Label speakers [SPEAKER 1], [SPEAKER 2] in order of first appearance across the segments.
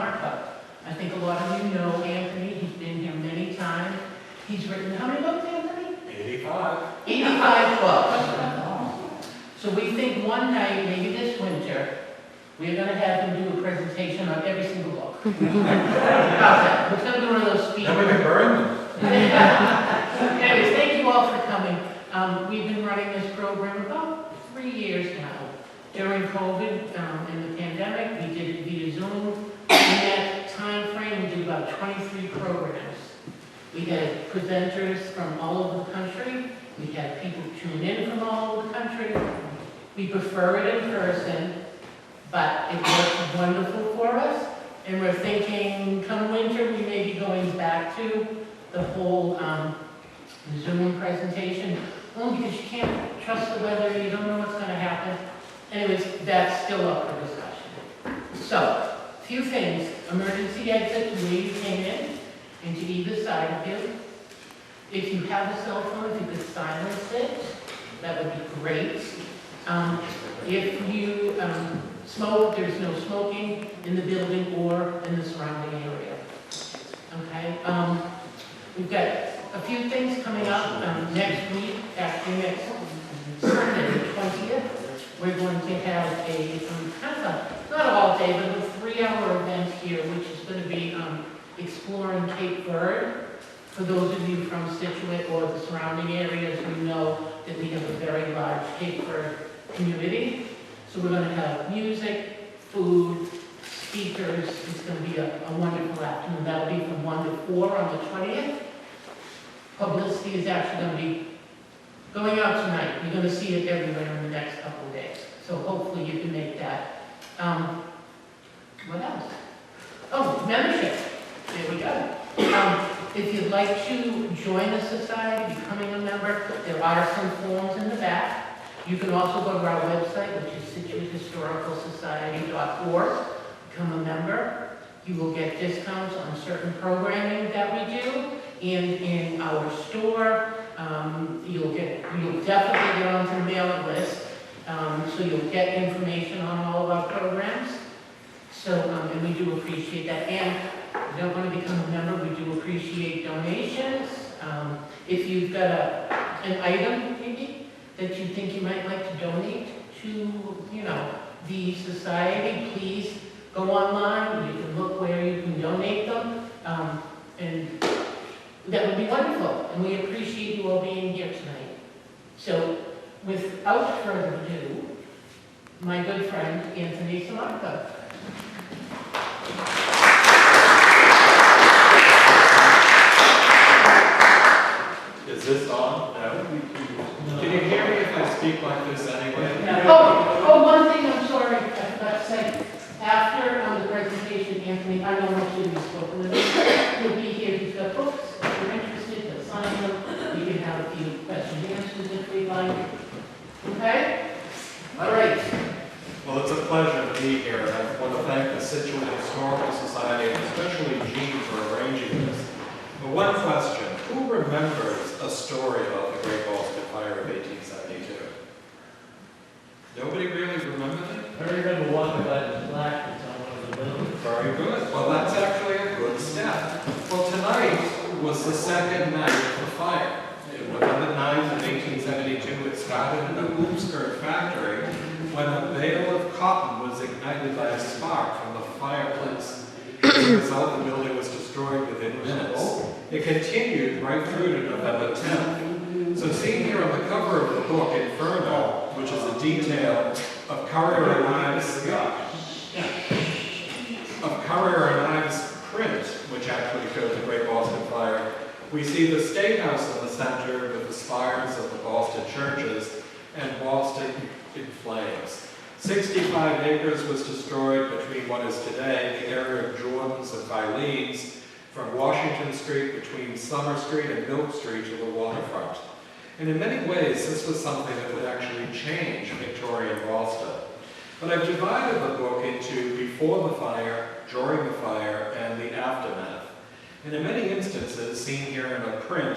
[SPEAKER 1] Markup. I think a lot of you know Anthony. He's been here many times. He's written, how many books, Anthony?
[SPEAKER 2] 85.
[SPEAKER 1] 85 books. So we think one night, maybe this winter, we're going to have him do a presentation on every single book. How's that? It's going to be one of those speeches.
[SPEAKER 2] Then we can burn them.
[SPEAKER 1] Anyways, thank you all for coming. We've been running this program about 3 years now. During COVID and the pandemic, we did it via Zoom. In that time frame, we did about 23 programs. We had presenters from all over the country. We had people tune in from all over the country. We prefer it in person, but it works wonderful for us. And we're thinking, come winter, we may be going back to the whole Zoom presentation, only because you can't trust the weather, you don't know what's going to happen. Anyways, that's still up for discussion. So, a few things. Emergency exit to where you came in, and to either side of you. If you have a cell phone, if you could silence it, that would be great. If you smoke, there's no smoking in the building or in the surrounding area. Okay? We've got a few things coming up next week, actually next Sunday, the 20th. We're going to have a kind of a, not all day, but a 3-hour event here, which is going to be exploring Cape Verde. For those of you from Scituate or the surrounding areas, we know that we have a very large Cape Verde community. So we're going to have music, food, speakers. It's going to be a wonderful afternoon. That'll be from 1 to 4 on the 20th. Publicity is actually going to be going out tonight. You're going to see it everywhere in the next couple of days. So hopefully you can make that. What else? Oh, membership. There we go. If you'd like to join the society, becoming a member, there are some forms in the back. You can also go to our website, which is ScituateHistoricalSociety.org. Become a member. You will get discounts on certain programming that we do. And in our store, you'll definitely get onto the mailing list. So you'll get information on all of our programs. So, and we do appreciate that. And if you don't want to become a member, we do appreciate donations. If you've got an item, maybe, that you think you might like to donate to, the society, please go online. You can look where you can donate them. And that would be wonderful. And we appreciate you all being here tonight. So, without further ado, my good friend, Anthony Samarco.
[SPEAKER 2] Is this on? No. Can you hear me if I speak like this anyway?
[SPEAKER 1] Oh, one thing I'm sorry, I forgot to say. After the presentation, Anthony, I know most of you spoke with him. He'll be here, he's got books. If you're interested, he'll sign them. You can have a few questions and answers if we'd like. Okay? All right.
[SPEAKER 2] Well, it's a pleasure to be here, and I want to thank the Scituate Historical Society, and especially Jean for arranging this. But one question, who remembers a story about the Great Boston Fire of 1872? Nobody really remembers it?
[SPEAKER 3] I remember walking by the flag that's on one of the buildings.
[SPEAKER 2] Very good. Well, that's actually a good step. Well, tonight was the second night of the fire. November 9th of 1872, it started in a boom skirt factory when a bale of cotton was ignited by a spark from the fireplace. As a result, the building was destroyed within minutes. It continued right through to November 10th. So seen here on the cover of the book, Inferno, which is a detail of Currier and Ives' print, which actually shows the Great Boston Fire, we see the State House in the center with the spires of the Boston churches and Boston in flames. 65 acres was destroyed between what is today the area of Jordan's and Filene's, from Washington Street between Summer Street and Milk Street to the waterfront. And in many ways, this was something that would actually change Victorian Boston. But I've divided the book into before the fire, during the fire, and the aftermath. And in many instances, seen here in a print,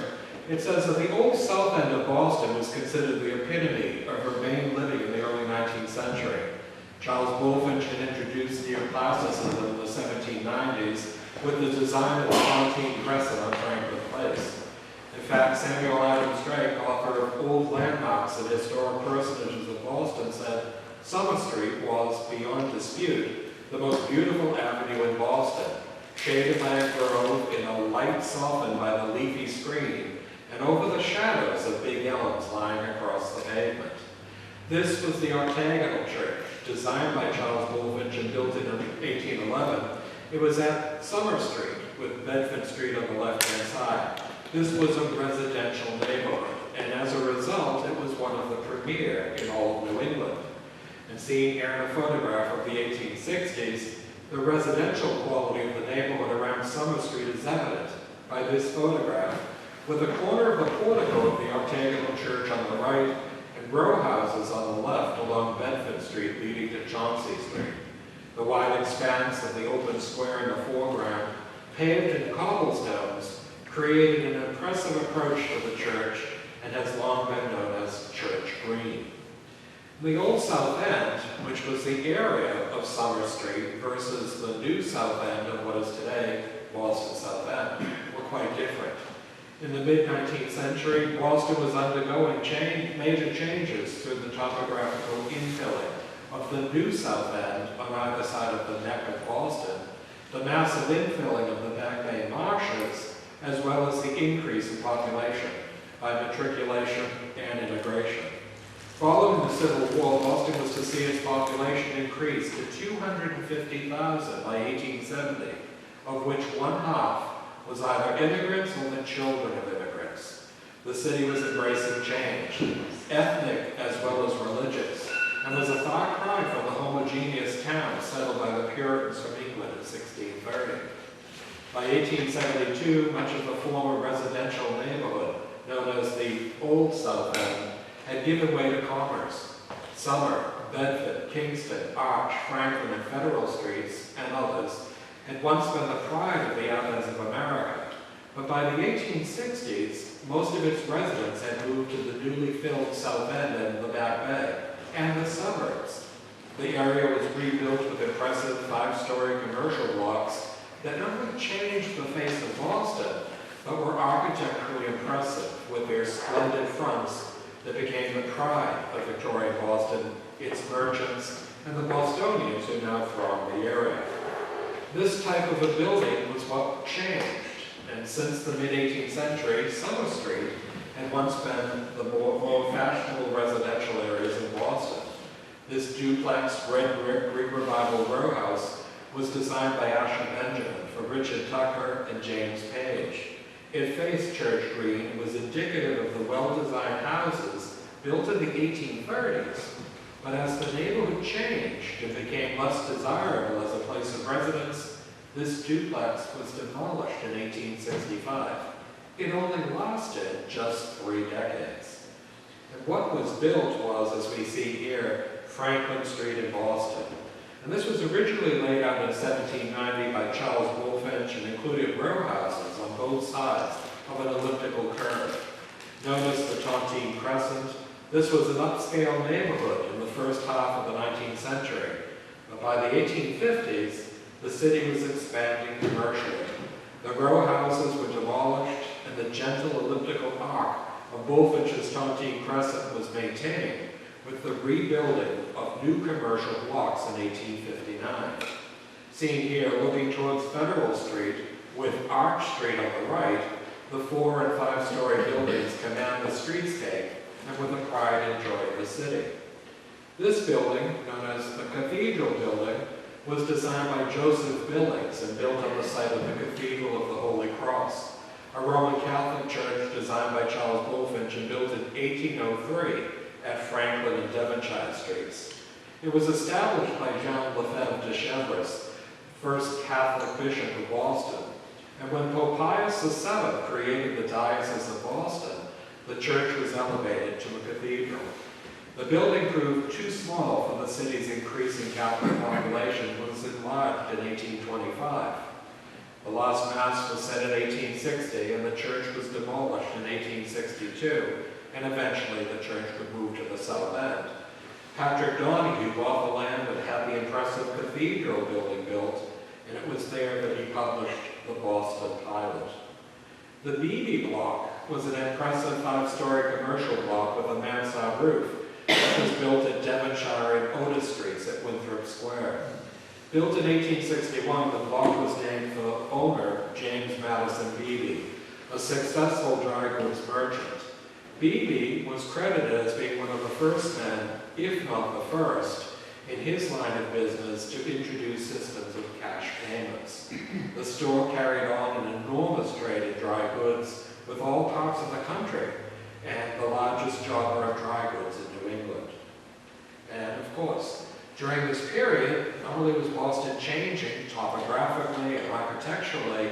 [SPEAKER 2] it says that the old south end of Boston was considered the epitome of urbane living in the early 19th century. Charles Bulfinch had introduced neoclassicism in the 17th 1790s with the design of the Pontine Crescent on Franklin Place. In fact, Samuel Adams Drake, author of Old Landmarks and Historic Personages of Boston, said Summer Street was, beyond dispute, the most beautiful avenue in Boston, shaded by a grove in a light softened by the leafy screen, and over the shadows of big elms lying across the pavement. This was the octagonal church, designed by Charles Bulfinch and built in 1811. It was at Summer Street, with Bedford Street on the left-hand side. This was a residential neighborhood, and as a result, it was one of the premier in all of New England. And seen here in a photograph of the 1860s, the residential quality of the neighborhood around Summer Street is evident by this photograph, with the corner of the portico of the octagonal church on the right and row houses on the left along Bedford Street leading to Chauncey Street. The wide expanse of the open square in the foreground, paved in cobblestones, created an impressive approach to the church and has long been known as Church Green. The old South End, which was the area of Summer Street versus the new South End of what is today Boston South End, were quite different. In the mid-19th century, Boston was undergoing major changes through the topographical infilling of the new South End on either side of the neck of Boston, the massive infilling of the Back Bay marshes, as well as the increase in population by matriculation and immigration. Following the Civil War, Boston was to see its population increase to 250,000 by 1870, of which one half was either immigrants or the children of immigrants. The city was embracing change, ethnic as well as religious, and was a far cry from the homogeneous town settled by the Puritans from England in 1630. By 1872, much of the former residential neighborhood, known as the Old South End, had given way to commerce. Summer, Bedford, Kingston, Arch, Franklin, and Federal Streets, and others, had once been the pride of the outlands of America. But by the 1860s, most of its residents had moved to the newly filled South End and the Back Bay, and the suburbs. The area was rebuilt with impressive five-story commercial blocks that not only changed the face of Boston, but were architecturally impressive with their splendid fronts that became the pride of Victorian Boston, its merchants, and the Bostonians who now thronged the area. This type of a building was what changed, and since the mid-18th century, Summer Street had once been the more fashionable residential areas in Boston. This duplex red brick Greek Revival row house was designed by Asher Benjamin for Richard Tucker and James Page. It faced Church Green and was indicative of the well-designed houses built in the 1830s. But as the neighborhood changed and became less desirable as a place of residence, this duplex was demolished in 1865. It only lasted just 3 decades. And what was built was, as we see here, Franklin Street in Boston. And this was originally laid out in 1790 by Charles Bulfinch and included row houses on both sides of an elliptical curve. Known as the Tontine Crescent, this was an upscale neighborhood in the first half of the 19th century. But by the 1850s, the city was expanding commercially. The row houses were demolished and the gentle elliptical arc of Bulfinch's Tontine Crescent was maintained with the rebuilding of new commercial blocks in 1859. Seen here looking towards Federal Street with Arch Street on the right, the 4- and 5-story buildings command the streetscape and were the pride and joy of the city. This building, known as the Cathedral Building, was designed by Joseph Billings and built on the site of the Cathedral of the Holy Cross, a Roman Catholic church designed by Charles Bulfinch and built in 1803 at Franklin and Devonshire Streets. It was established by John Lefebvre de Chevreuse, first Catholic bishop of Boston. And when Pope Pius VII created the Diocese of Boston, the church was elevated to a cathedral. The building proved too small for the city's increasing Catholic population and was enlarged in 1825. The last Mass was said in 1860 and the church was demolished in 1862, and eventually the church would move to the south end. Patrick Donahue bought the land and had the impressive cathedral building built, and it was there there that he published the Boston Pilot. The Beebe block was an impressive 5-story commercial block with a mansard roof that was built at Devonshire and Otis Streets at Winthrop Square. Built in 1861, the block was named for owner James Madison Beebe, a successful dry goods merchant. Beebe was credited as being one of the first men, if not the first, in his line of business to introduce systems of cash payments. The store carried on an enormous trade in dry goods with all parts of the country, and the largest jobber of dry goods in New England. And of course, during this period, not only was Boston changing topographically and architecturally,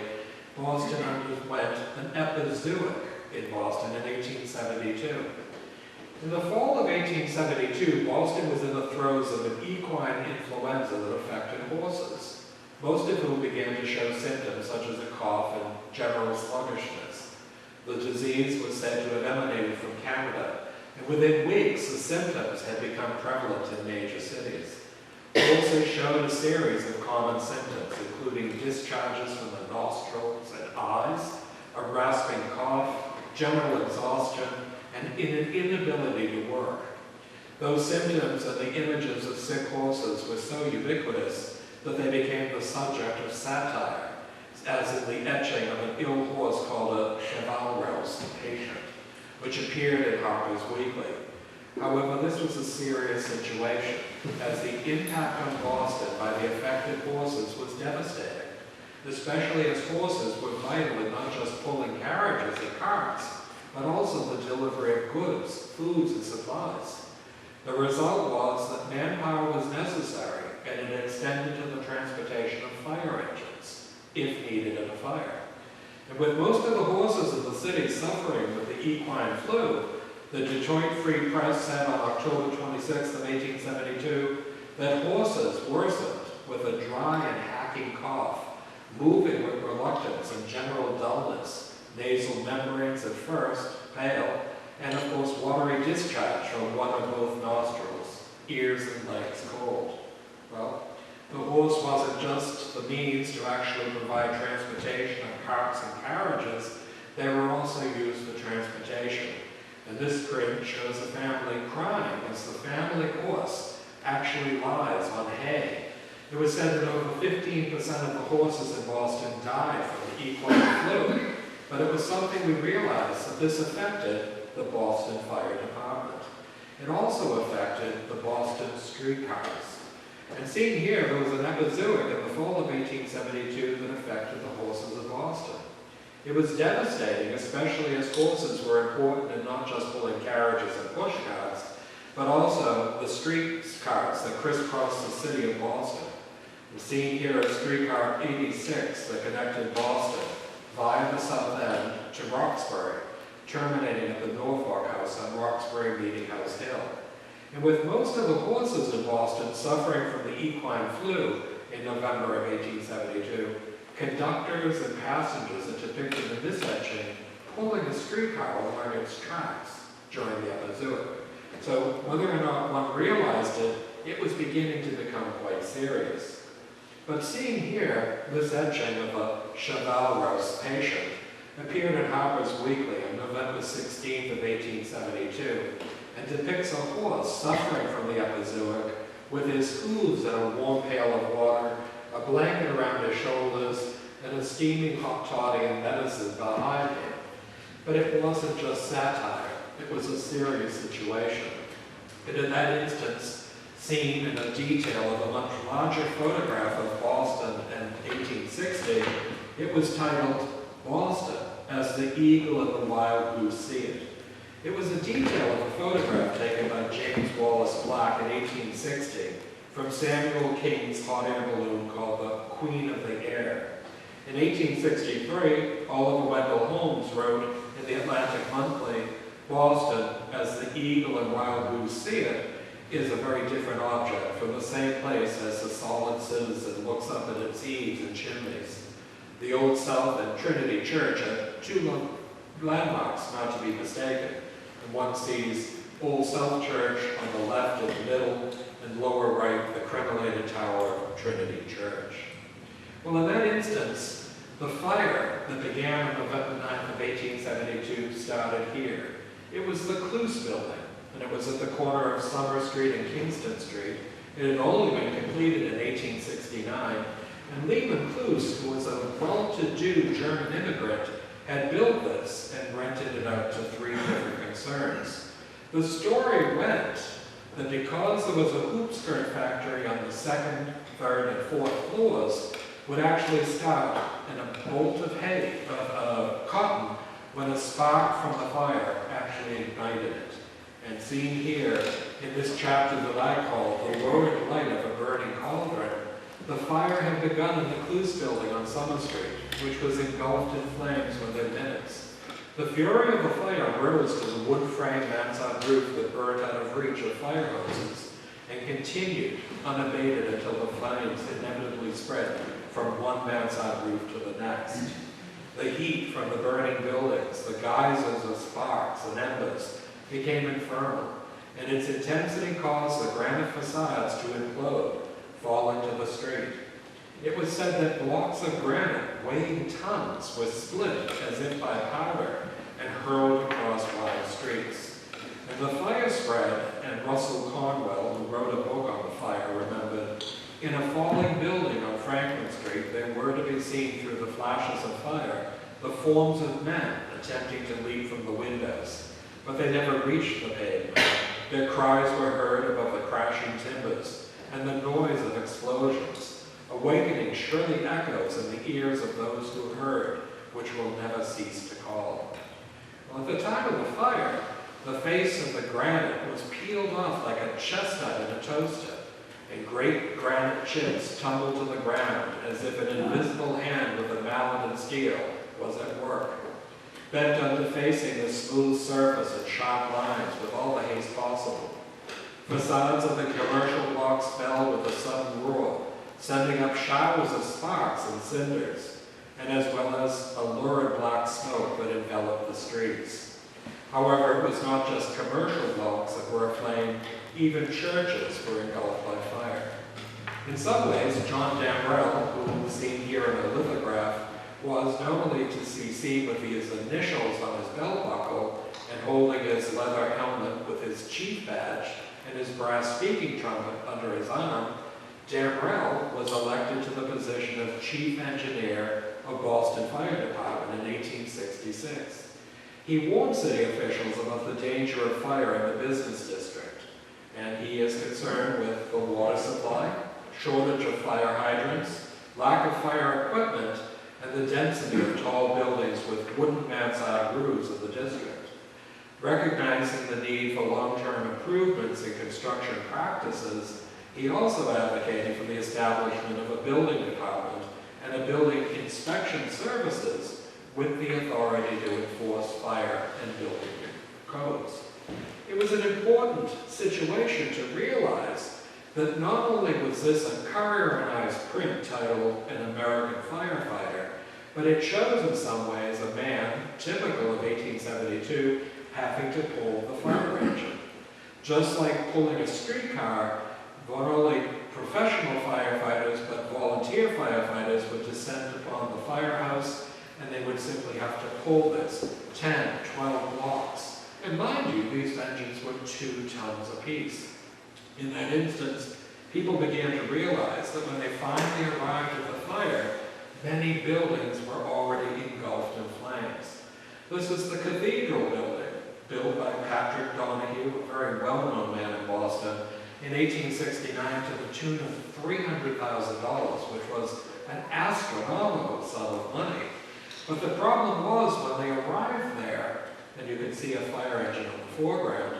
[SPEAKER 2] Boston underwent an epizootic in Boston in 1872. In the fall of 1872, Boston was in the throes of an equine influenza that affected horses, most of whom began to show symptoms such as a cough and general sluggishness. The disease was said to have emanated from Canada, and within weeks the symptoms had become prevalent in major cities. Horses showed a series of common symptoms, including discharges from the nostrils and eyes, a rasping cough, general exhaustion, and an inability to work. Those symptoms and the images of sick horses were so ubiquitous that they became the subject of satire, as in the etching of an ill horse called a chevalreuse patient, which appeared in Harper's Weekly. However, this was a serious situation, as the impact on Boston by the affected horses was devastating, especially as horses were vital in not just pulling carriages and carts, but also the delivery of goods, foods, and supplies. The result was that manpower was necessary, and it extended to the transportation of fire engines, if needed in a fire. And with most of the horses in the city suffering with the equine flu, the Detroit Free Press said on October 26th of 1872 that horses worsened with a dry and hacking cough, moving with reluctance and general dullness, nasal membranes at first, pale, and of course watery discharge from one or both nostrils, ears and legs cold. Well, the horse wasn't just the means to actually provide transportation of carts and carriages, they were also used for transportation. And this print shows a family crying as the family horse actually lies on hay. It was said that over 15% of the horses in Boston died from the equine flu, but it was something we realized that this affected the Boston Fire Department. It also affected the Boston streetcars. And seen here, there was an epizootic in the fall of 1872 that affected the horses of Boston. It was devastating, especially as horses were important in not just pulling carriages and push carts, but also the streetcars that crisscrossed the city of Boston. We're seeing here a streetcar 86 that connected Boston via the South End to Roxbury, terminating at the Norfolk House on Roxbury Meeting House Hill. And with most of the horses in Boston suffering from the equine flu in November of 1872, conductors and passengers are depicted in this etching pulling a streetcar along its tracks during the epizootic. So whether or not one realized it, it was beginning to become quite serious. But seeing here, this etching of a chevalreuse patient appeared in Harper's Weekly on November 16th of 1872 and depicts a horse suffering from the epizootic with his hooves in a warm pail of water, a blanket around his shoulders, and a steaming hot toddy and medicine behind him. But it wasn't just satire, it was a serious situation. And in that instance, seen in a detail of a much larger photograph of Boston in 1860, it was titled Boston as the Eagle and the Wild Goose See It. It was a detail of a photograph taken by James Wallace Black in 1860 from Samuel King's hot air balloon called the Queen of the Air. In 1863, Oliver Wendell Holmes wrote in the Atlantic Monthly, Boston, as the eagle and wild goose see it, is a very different object from the same place as the solid citizen looks up at its eaves and chimneys. The Old South and Trinity Church are two landmarks not to be mistaken, and one sees Old South Church on the left in the middle, and lower right, the crenellated tower of Trinity Church. Well, in that instance, the fire that began on November 9th of 1872 started here. It was the Cluse building, and it was at the corner of Summer Street and Kingston Street. It had only been completed in 1869, and Lehman Cluse, who was a well-to-do German immigrant, had built this and rented it out to 3 different concerns. The story went that because there was a hoop skirt factory on the 2nd, 3rd, and 4th floors, would actually start in a bolt of hay, of cotton, when a spark from the fire actually ignited it. And seen here in this chapter that I call The Lurid Light of a Burning Cauldron, the fire had begun in the Cluse building on Summer Street, which was engulfed in flames within minutes. The fury of the fire rose to the wood frame mansard roof that burned out of reach of fire hoses, and continued unabated until the flames inevitably spread from one mansard roof to the next. The heat from the burning buildings, the geysers of sparks and embers, became infernal, and its intensity caused the granite facades to implode, falling to the street. It was said that blocks of granite weighing tons were split as if by powder and hurled across wide streets. And the fire spread, and Russell Cornwell, who wrote a book on the fire, remembered, in a falling building on Franklin Street, there were to be seen through the flashes of fire the forms of men attempting to leap from the windows. But they never reached the pavement. Their cries were heard above the crashing timbers and the noise of explosions, awakening shrilly echoes in the ears of those who heard, which will never cease to call. Well, at the time of the fire, the face of the granite was peeled off like a chestnut in a toaster, and great granite chips tumbled to the ground as if an invisible hand with a mallet and steel was at work. Bent under facing the smooth surface and sharp lines with all the haste possible. Facades of the commercial blocks fell with a sudden roar, sending up showers of sparks and cinders, and as well as a lurid black smoke that enveloped the streets. However, it was not just commercial blocks that were aflame, even churches were engulfed by fire. In some ways, John Damrell, who is seen here in a lithograph, was not only to be seen with his initials on his belt buckle and holding his leather helmet with his chief badge and his brass speaking trumpet under his arm. Damrell was elected to the position of chief engineer of Boston Fire Department in 1866. He warned city officials about the danger of fire in the business district, and he is concerned with the water supply, shortage of fire hydrants, lack of fire equipment, and the density of tall buildings with wooden mansard roofs of the district. Recognizing the need for long-term improvements in construction practices, he also advocated for the establishment of a building department and a building inspection services with the authority to enforce fire and building codes. It was an important situation to realize that not only was this a Courier-ized print titled An American Firefighter, but it shows in some ways a man, typical of 1872, having to pull the fire engine. Just like pulling a streetcar, not only professional firefighters but volunteer firefighters would descend upon the firehouse, and they would simply have to pull this 10, 12 blocks. And mind you, these engines were 2 tons apiece. In that instance, people began to realize that when they finally arrived at the fire, many buildings were already engulfed in flames. This was the Cathedral building, built by Patrick Donahue, a very well-known man in Boston, in 1869 to the tune of $300,000, which was an astronomical sum of money. But the problem was when they arrived there, and you can see a fire engine in the foreground,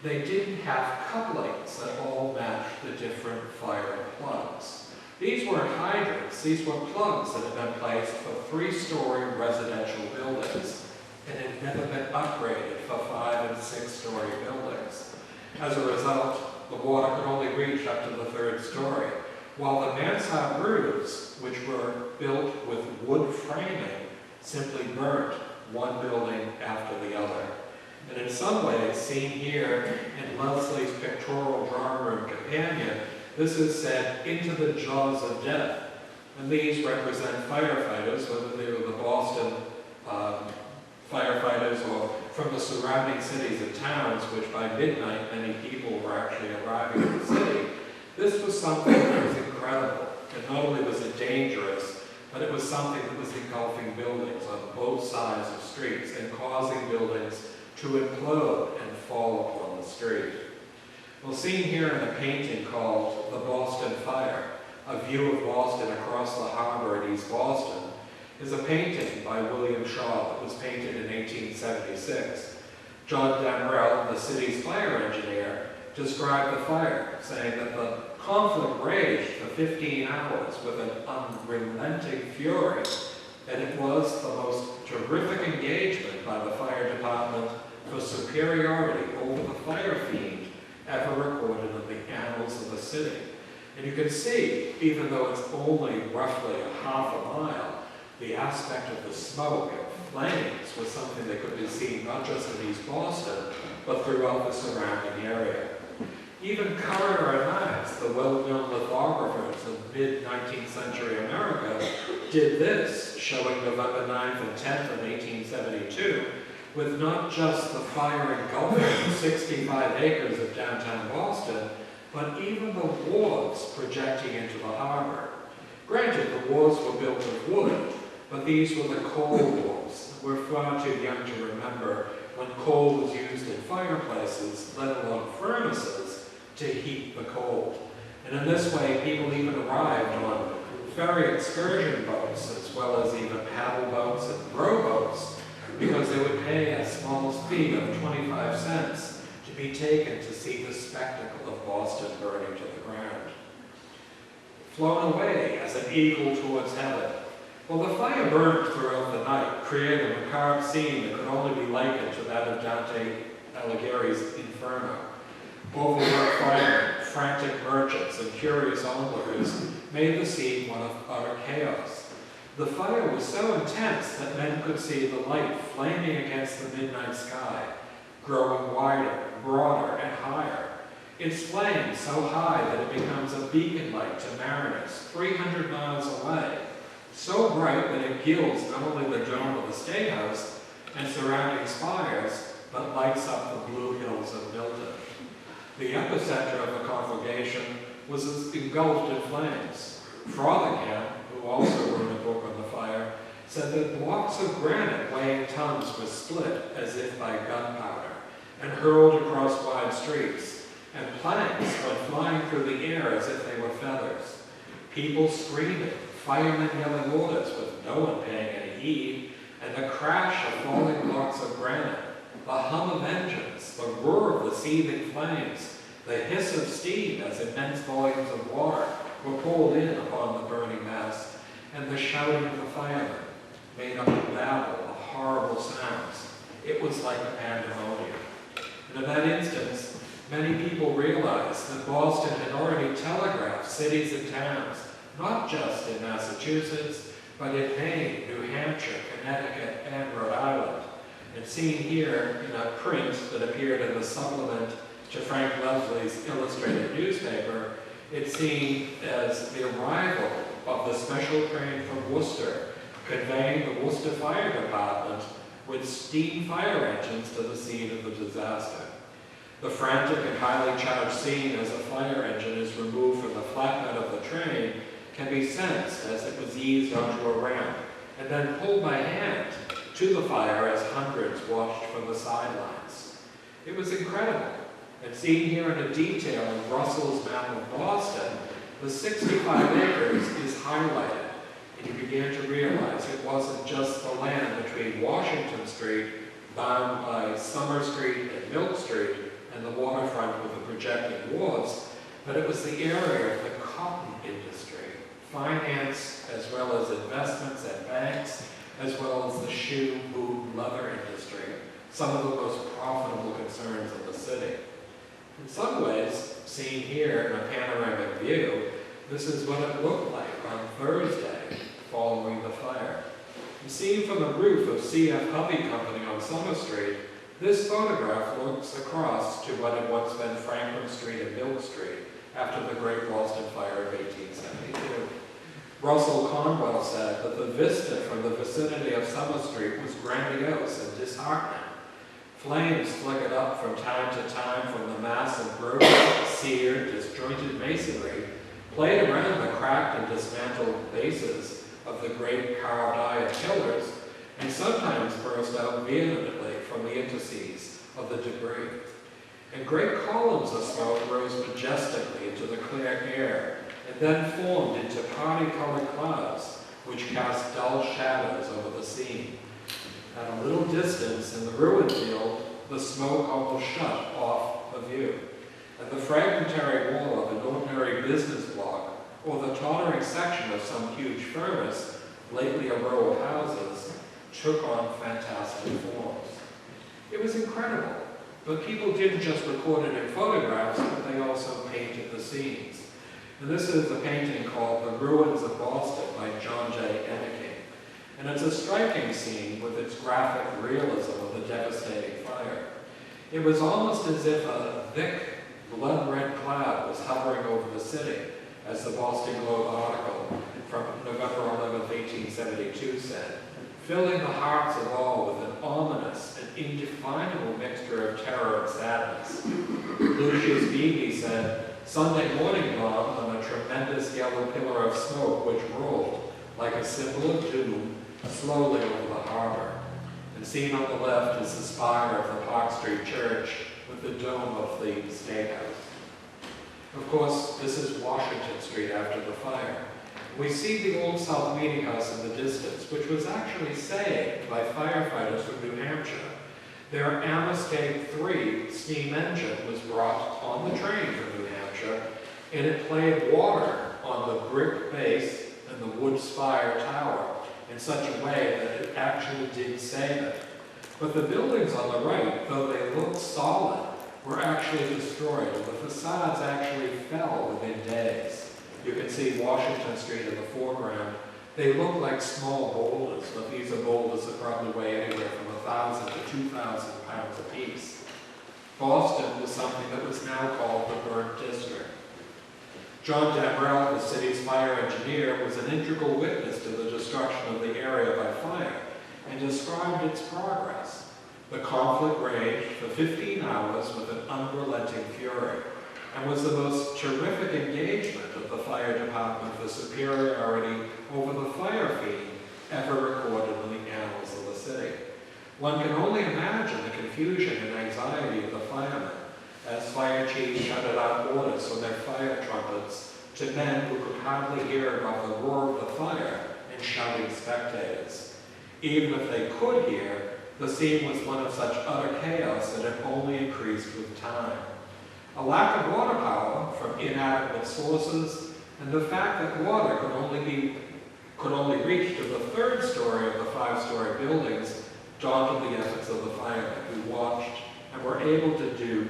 [SPEAKER 2] they didn't have couplings that all matched the different fire plugs. These weren't hydrants, these were plugs that had been placed for 3-story residential buildings and had never been upgraded for 5- and 6-story buildings. As a result, the water could only reach up to the 3rd story, while the mansard roofs, which were built with wood framing, simply burnt one building after the other. And in some ways, seen here in Leslie's pictorial drawing room companion, this is said into the jaws of death, And these represent firefighters, whether they were the Boston firefighters or from the surrounding cities and towns, which by midnight many people were actually arriving in the city. This was something that was incredible. And not only was it dangerous, but it was something that was engulfing buildings on both sides of streets and causing buildings to implode and fall upon the street. Well, seen here in a painting called The Boston Fire, a view of Boston across the harbor in East Boston, is a painting by William Shaw that was painted in 1876. John Damrell, the city's fire engineer, described the fire, saying that the conflict raged for 15 hours with an unrelenting fury, and it was the most terrific engagement by the fire department for superiority over the fire fiend ever recorded in the annals of the city. And you can see, even though it's only roughly a half a mile, the aspect of the smoke and flames was something that could be seen not just in East Boston, but throughout the surrounding area. Even Currer and Ives, the well-known lithographers of mid-19th century America, did this, showing November 9th and 10th of 1872, with not just the fire engulfing 65 acres of downtown Boston, but even the wharves projecting into the harbor. Granted, the wharves were built of wood, but these were the coal wharves. We're far too young to remember when coal was used in fireplaces, let alone furnaces, to heat the coal. And in this way, people even arrived on ferry excursion boats, as well as even paddle boats and rowboats, because they would pay a small fee of 25 cents to be taken to see the spectacle of Boston burning to the ground. Flown away as an eagle towards heaven. Well, the fire burned throughout the night, creating a macabre scene that could only be likened to that of Dante Alighieri's Inferno. Overworked firemen, frantic merchants, and curious onlookers made the scene one of utter chaos. The fire was so intense that men could see the light flaming against the midnight sky, growing wider, broader, and higher. Its flame so high that it becomes a beacon light to mariners 300 miles away, so bright that it gilds not only the dome of the State House and surrounding spires, but lights up the blue hills of Milton. The epicenter of the conflagration was engulfed in flames. Frothingham, who also wrote a book on the fire, said that blocks of granite weighing tons were split as if by gunpowder and hurled across wide streets, and planks went flying through the air as if they were feathers. People screaming, firemen yelling orders with no one paying any heed, and the crash of falling blocks of granite, the hum of engines, the roar of the seething flames, the hiss of steam as immense volumes of water were poured in upon the burning mass, and the shouting of the firemen made up a babble of horrible sounds. It was like a pandemonium. And in that instance, many people realized that Boston had already telegraphed cities and towns, not just in Massachusetts, but in Maine, New Hampshire, Connecticut, and Rhode Island. And seen here in a print that appeared in the supplement to Frank Leslie's illustrated newspaper, it's seen as the arrival of the special train from Worcester, conveying the Worcester Fire Department with steam fire engines to the scene of the disaster. The frantic and highly charged scene as a fire engine is removed from the flatbed of the train can be sensed as it was eased onto a ramp and then pulled by hand to the fire as hundreds watched from the sidelines. It was incredible. And seen here in a detail in Russell's map of Boston, the 65 acres is highlighted, and you began to realize it wasn't just the land between Washington Street, bound by Summer Street and Milk Street, and the waterfront with the projecting wharves, but it was the area of the cotton industry, finance, as well as investments at banks, as well as the shoe, boot, and leather industry, some of the most profitable concerns of the city. In some ways, seen here in a panoramic view, this is what it looked like on Thursday following the fire. And seen from the roof of C.F. Hovey Company on Summer Street, this photograph looks across to what had once been Franklin Street and Milk Street after the Great Boston Fire of 1872. Russell Conwell said that the vista from the vicinity of Summer Street was grandiose and disheartening. Flames flickered up from time to time from the mass of broken, seared, disjointed masonry, played around the cracked and dismantled bases of the great carved iron pillars, and sometimes burst out vehemently from the interstices of the debris. And great columns of smoke rose majestically into the clear air, and then formed into party-colored clouds, which cast dull shadows over the scene. At a little distance in the ruin field, the smoke almost shut off a view, and the fragmentary wall of an ordinary business block, or the tottering section of some huge furnace, lately a row of houses, took on fantastic forms. It was incredible, but people didn't just record it in photographs, but they also painted the scenes. And this is a painting called The Ruins of Boston by John J. Enneking. And it's a striking scene with its graphic realism of the devastating fire. It was almost as if a thick, blood-red cloud was hovering over the city, as the Boston Globe article from November 11, 1872 said, filling the hearts of all with an ominous and indefinable mixture of terror and sadness. Lucius Beebe said, Sunday morning dawned on a tremendous yellow pillar of smoke which rolled, like a symbol of doom, slowly over the harbor. And seen on the left is the spire of the Park Street Church with the dome of the State House. Of course, this is Washington Street after the fire. We see the Old South Meeting House in the distance, which was actually saved by firefighters from New Hampshire. Their Amoscape 3 steam engine was brought on the train from New Hampshire, and it played water on the brick base and the wood spire tower in such a way that it actually did save it. But the buildings on the right, though they looked solid, were actually destroyed, and the facades actually fell within days. You can see Washington Street in the foreground. They look like small boulders, but these are boulders that probably weigh anywhere from 1,000 to 2,000 pounds apiece. Boston was something that was now called the Burnt District. John Damrell, the city's fire engineer, was an integral witness to the destruction of the area by fire and described its progress. The conflict raged for 15 hours with an unrelenting fury and was the most terrific engagement of the fire department for superiority over the fire fiend ever recorded in the annals of the city. One can only imagine the confusion and anxiety of the firemen as fire chiefs shouted out orders from their fire trumpets to men who could hardly hear above the roar of the fire and shouting spectators. Even if they could hear, the scene was one of such utter chaos that it only increased with time. A lack of water power from inadequate sources, and the fact that water could only reach to the third story of the 5-story buildings daunted the efforts of the firemen who watched and were unable to do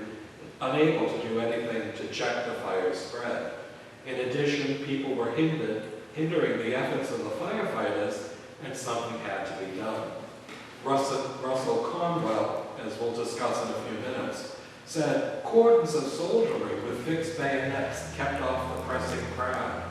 [SPEAKER 2] anything to check the fire's spread. In addition, people were hindering the efforts of the firefighters, and something had to be done. Russell Conwell, as we'll discuss in a few minutes, said cordons of soldiery with fixed bayonets kept off the pressing crowd,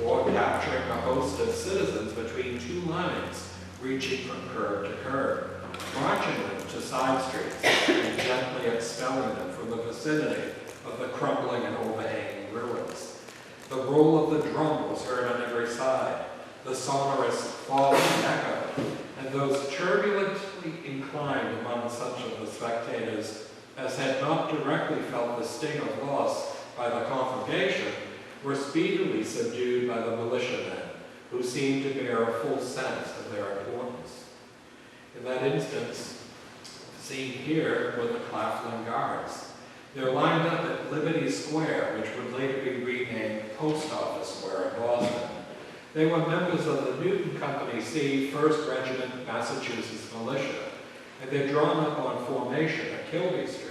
[SPEAKER 2] or capturing a host of citizens between two lines, reaching from curb to curb, marching them to side streets, and gently expelling them from the vicinity of the crumbling and overhanging ruins. The roll of the drum was heard on every side, the sonorous falling echo, and those turbulently inclined among such of the spectators as had not directly felt the sting of loss by the conflagration were speedily subdued by the militiamen, who seemed to bear a full sense of their importance. In that instance, seen here were the Claflin Guards. They're lined up at Liberty Square, which would later be renamed Post Office Square in Boston. They were members of the Newton Company C 1st Regiment Massachusetts Militia, and they're drawn up on formation at Kilby Street.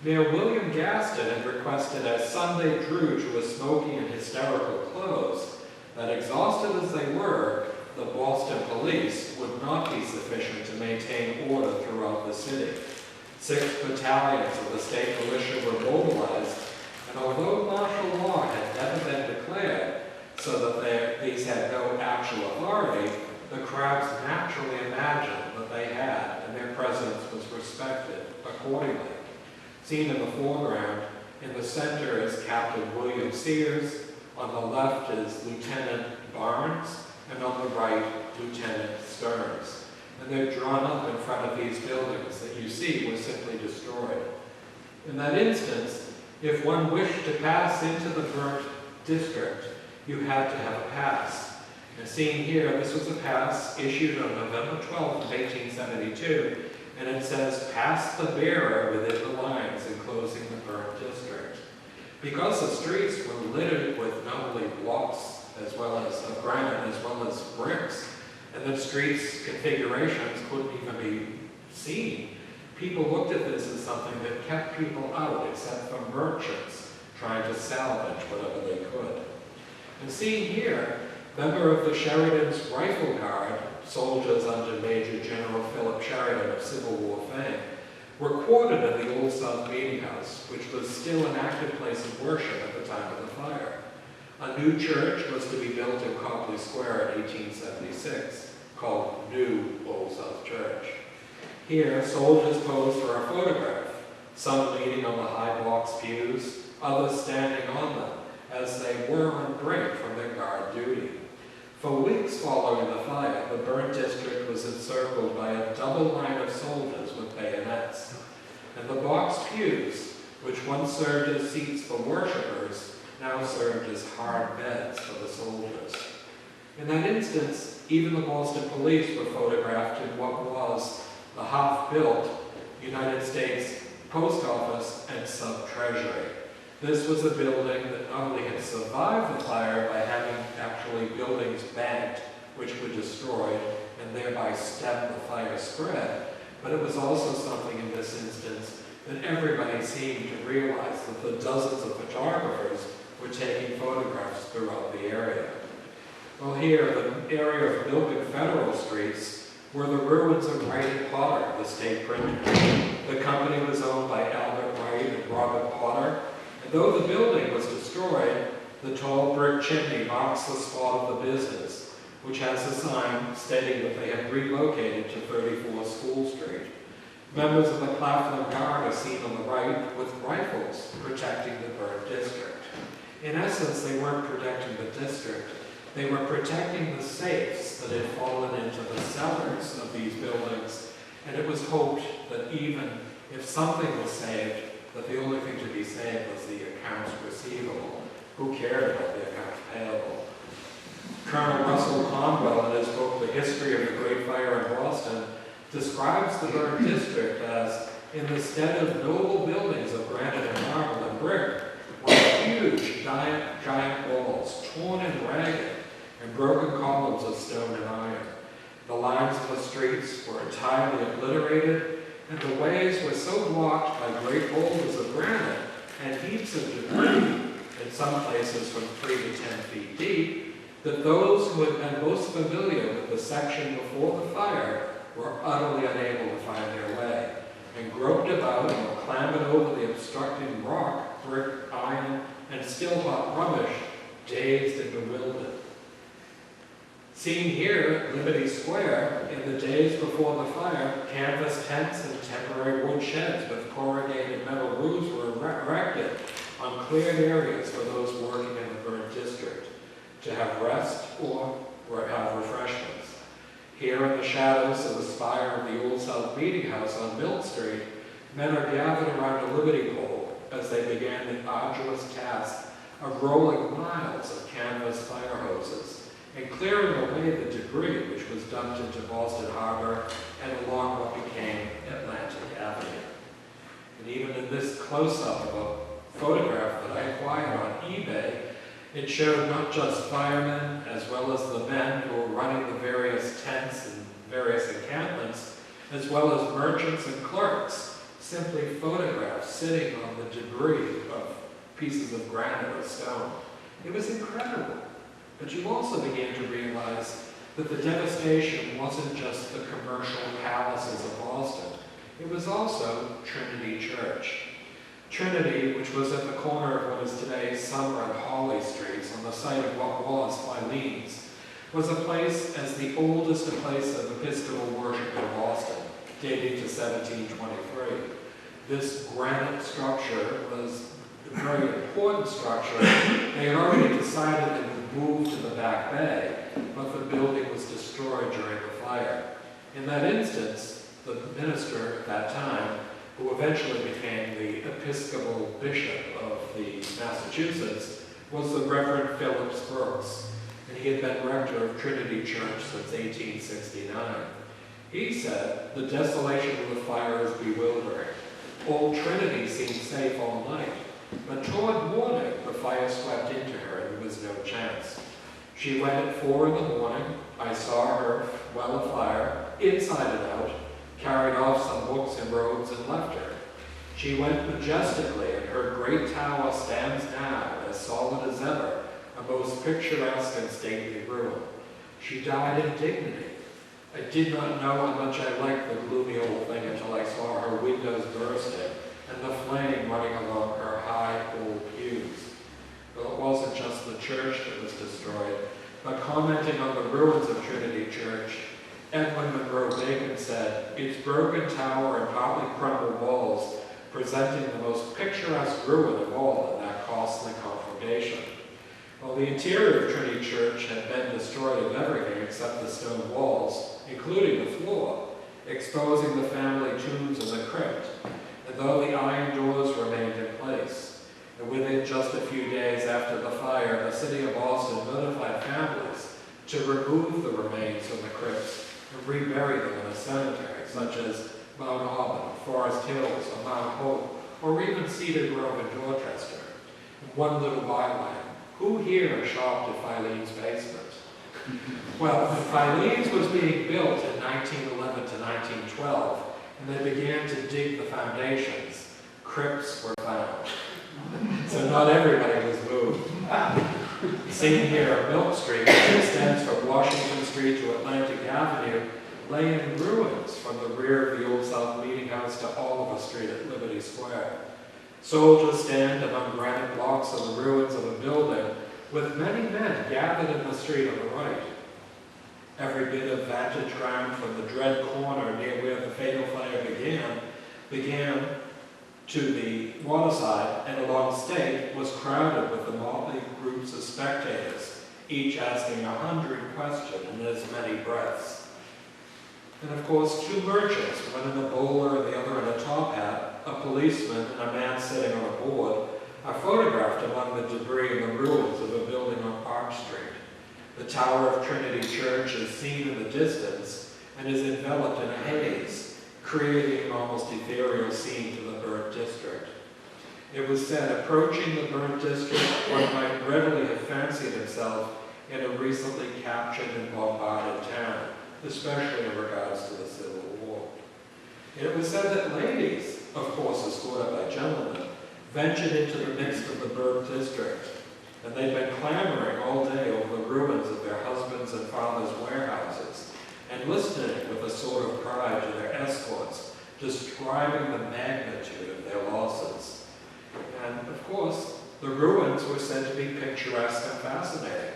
[SPEAKER 2] Mayor William Gaston had requested, as Sunday drew to a smoky and hysterical close, that exhausted as they were, the Boston police would not be sufficient to maintain order throughout the city. 6 battalions of the state militia were mobilized, and although martial law had never been declared, so that these had no actual authority, the crowds naturally imagined that they had, and their presence was respected accordingly. Seen in the foreground, in the center is Captain William Sears, on the left is Lieutenant Barnes, and on the right, Lieutenant Stearns. And they're drawn up in front of these buildings that you see were simply destroyed. In that instance, if one wished to pass into the burnt district, you had to have a pass. And seen here, this was a pass issued on November 12th, 1872, and it says, "Pass the bearer within the lines enclosing the burnt district." Because the streets were littered with not only blocks as well as granite as well as bricks, and the streets' configurations couldn't even be seen, people looked at this as something that kept people out, except for merchants trying to salvage whatever they could. And seen here, member of the Sheridan's Rifle Guard, soldiers under Major General Philip Sheridan of Civil War fame, were quartered at the Old South Meeting House, which was still an active place of worship at the time of the fire. A new church was to be built in Copley Square in 1876, called New Old South Church. Here, soldiers posed for a photograph, some leaning on the high box pews, others standing on them, as they were on break from their guard duty. For weeks following the fire, the burnt district was encircled by a double line of soldiers with bayonets. And the box pews, which once served as seats for worshippers, now served as hard beds for the soldiers. In that instance, even the Boston police were photographed in what was the half-built United States Post Office and Sub-Treasury. This was a building that not only had survived the fire by having actually buildings banked, which were destroyed, and thereby stemmed the fire spread, but it was also something in this instance that everybody seemed to realize that the dozens of photographers were taking photographs throughout the area. Well, here, the area of Milk and Federal Streets were the ruins of Wright and Potter, the state printer. The company was owned by Albert Wright and Robert Potter, and though the building was destroyed, the tall brick chimney marks the spot of the business, which has a sign stating that they have relocated to 34 School Street. Members of the Claflin Guard are seen on the right with rifles protecting the burnt district. In essence, they weren't protecting the district, they were protecting the safes that had fallen into the cellars of these buildings, and it was hoped that even if something was saved, that the only thing to be saved was the accounts receivable. Who cared about the accounts payable? Colonel Russell Conwell, in his book, The History of the Great Fire in Boston, describes the burnt district as, in the stead of noble buildings of granite and marble and brick, were huge giant walls, torn and ragged, and broken columns of stone and iron. The lines of the streets were entirely obliterated, and the ways were so blocked by great boulders of granite and heaps of debris, in some places from 3 to 10 feet deep, that those who had been most familiar with the section before the fire were utterly unable to find their way, and groped about or clambered over the obstructing rock, brick, iron, and still-hot rubbish, dazed and bewildered. Seen here at Liberty Square, in the days before the fire, canvas tents and temporary wood sheds with corrugated metal roofs were erected on cleared areas for those working in the burnt district to have rest or have refreshments. Here in the shadows of the spire of the Old South Meeting House on Mill Street, men are gathered around a liberty pole as they began the arduous task of rolling miles of canvas fire hoses and clearing away the debris which was dumped into Boston Harbor and along what became Atlantic Avenue. And even in this close-up of a photograph that I acquired on eBay, it showed not just firemen as well as the men who were running the various tents and various encampments, as well as merchants and clerks, simply photographs sitting on the debris of pieces of granite or stone. It was incredible. But you also began to realize that the devastation wasn't just the commercial palaces of Boston. It was also Trinity Church. Trinity, which was at the corner of what is today Summer and Hawley Streets, on the site of what was Filene's, was a place as the oldest place of Episcopal worship in Boston, dating to 1723. This granite structure was a very important structure. They had already decided they would move to the back bay, but the building was destroyed during the fire. In that instance, the minister at that time, who eventually became the Episcopal Bishop of the Massachusetts, was the Reverend Phillips Brooks, and he had been rector of Trinity Church since 1869. He said, "The desolation of the fire is bewildering. Old Trinity seemed safe all night, but toward morning the fire swept into her and there was no chance. She went at 4 in the morning. I saw her well afire, inside and out, carried off some books and robes and left her. She went majestically, and her great tower stands now, as solid as ever, a most picturesque and stately ruin. She died in dignity. I did not know how much I liked the gloomy old thing until I saw her windows bursting and the flame running along her high old pews." Well, it wasn't just the church that was destroyed, but commenting on the ruins of Trinity Church, Edwin Monroe Bacon said, "Its broken tower and partly crumbled walls presenting the most picturesque ruin of all in that costly conflagration." Well, the interior of Trinity Church had been destroyed of everything except the stone walls, including the floor, exposing the family tombs in the crypt, and though the iron doors remained in place. And within just a few days after the fire, the city of Boston notified families to remove the remains from the crypts and rebury them in a cemetery, such as Mount Auburn, Forest Hills, or Mount Hope, or even Cedar Grove in Dorchester. And one little byline: who here shopped at Filene's basement? Well, Filene's was being built in 1911 to 1912, and they began to dig the foundations. Crypts were found. So not everybody was moved. Seen here, Milk Street, which extends from Washington Street to Atlantic Avenue, lay in ruins from the rear of the Old South Meeting House to Oliver Street at Liberty Square. Soldiers stand among granite blocks of the ruins of a building, with many men gathered in the street on the right. Every bit of vantage ground from the dread corner near where the fatal fire began to the waterside and along State was crowded with the motley groups of spectators, each asking 100 questions in as many breaths. And of course, 2 merchants, one in a bowler and the other in a top hat, a policeman and a man sitting on a board, are photographed among the debris in the ruins of a building on Park Street. The tower of Trinity Church is seen in the distance and is enveloped in a haze, creating an almost ethereal scene to the burnt district. It was said, approaching the burnt district, one might readily have fancied himself in a recently captured and bombarded town, especially in regards to the Civil War. It was said that ladies, of course escorted by gentlemen, ventured into the midst of the burnt district, and they'd been clamoring all day over the ruins of their husbands' and fathers' warehouses, and listening with a sort of pride to their escorts, describing the magnitude of their losses. And of course, the ruins were said to be picturesque and fascinating.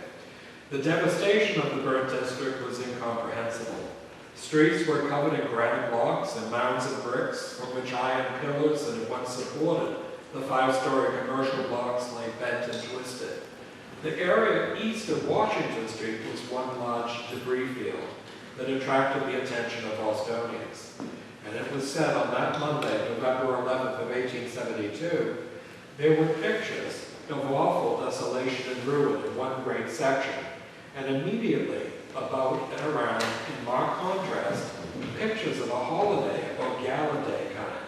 [SPEAKER 2] The devastation of the burnt district was incomprehensible. Streets were covered in granite blocks and mounds of bricks from which iron pillars that had once supported the 5-story commercial blocks lay bent and twisted. The area east of Washington Street was one large debris field that attracted the attention of Bostonians. And it was said on that Monday, November 11th of 1872, there were pictures of awful desolation and ruin in one great section, and immediately about and around, in marked contrast, pictures of a holiday or gala day kind,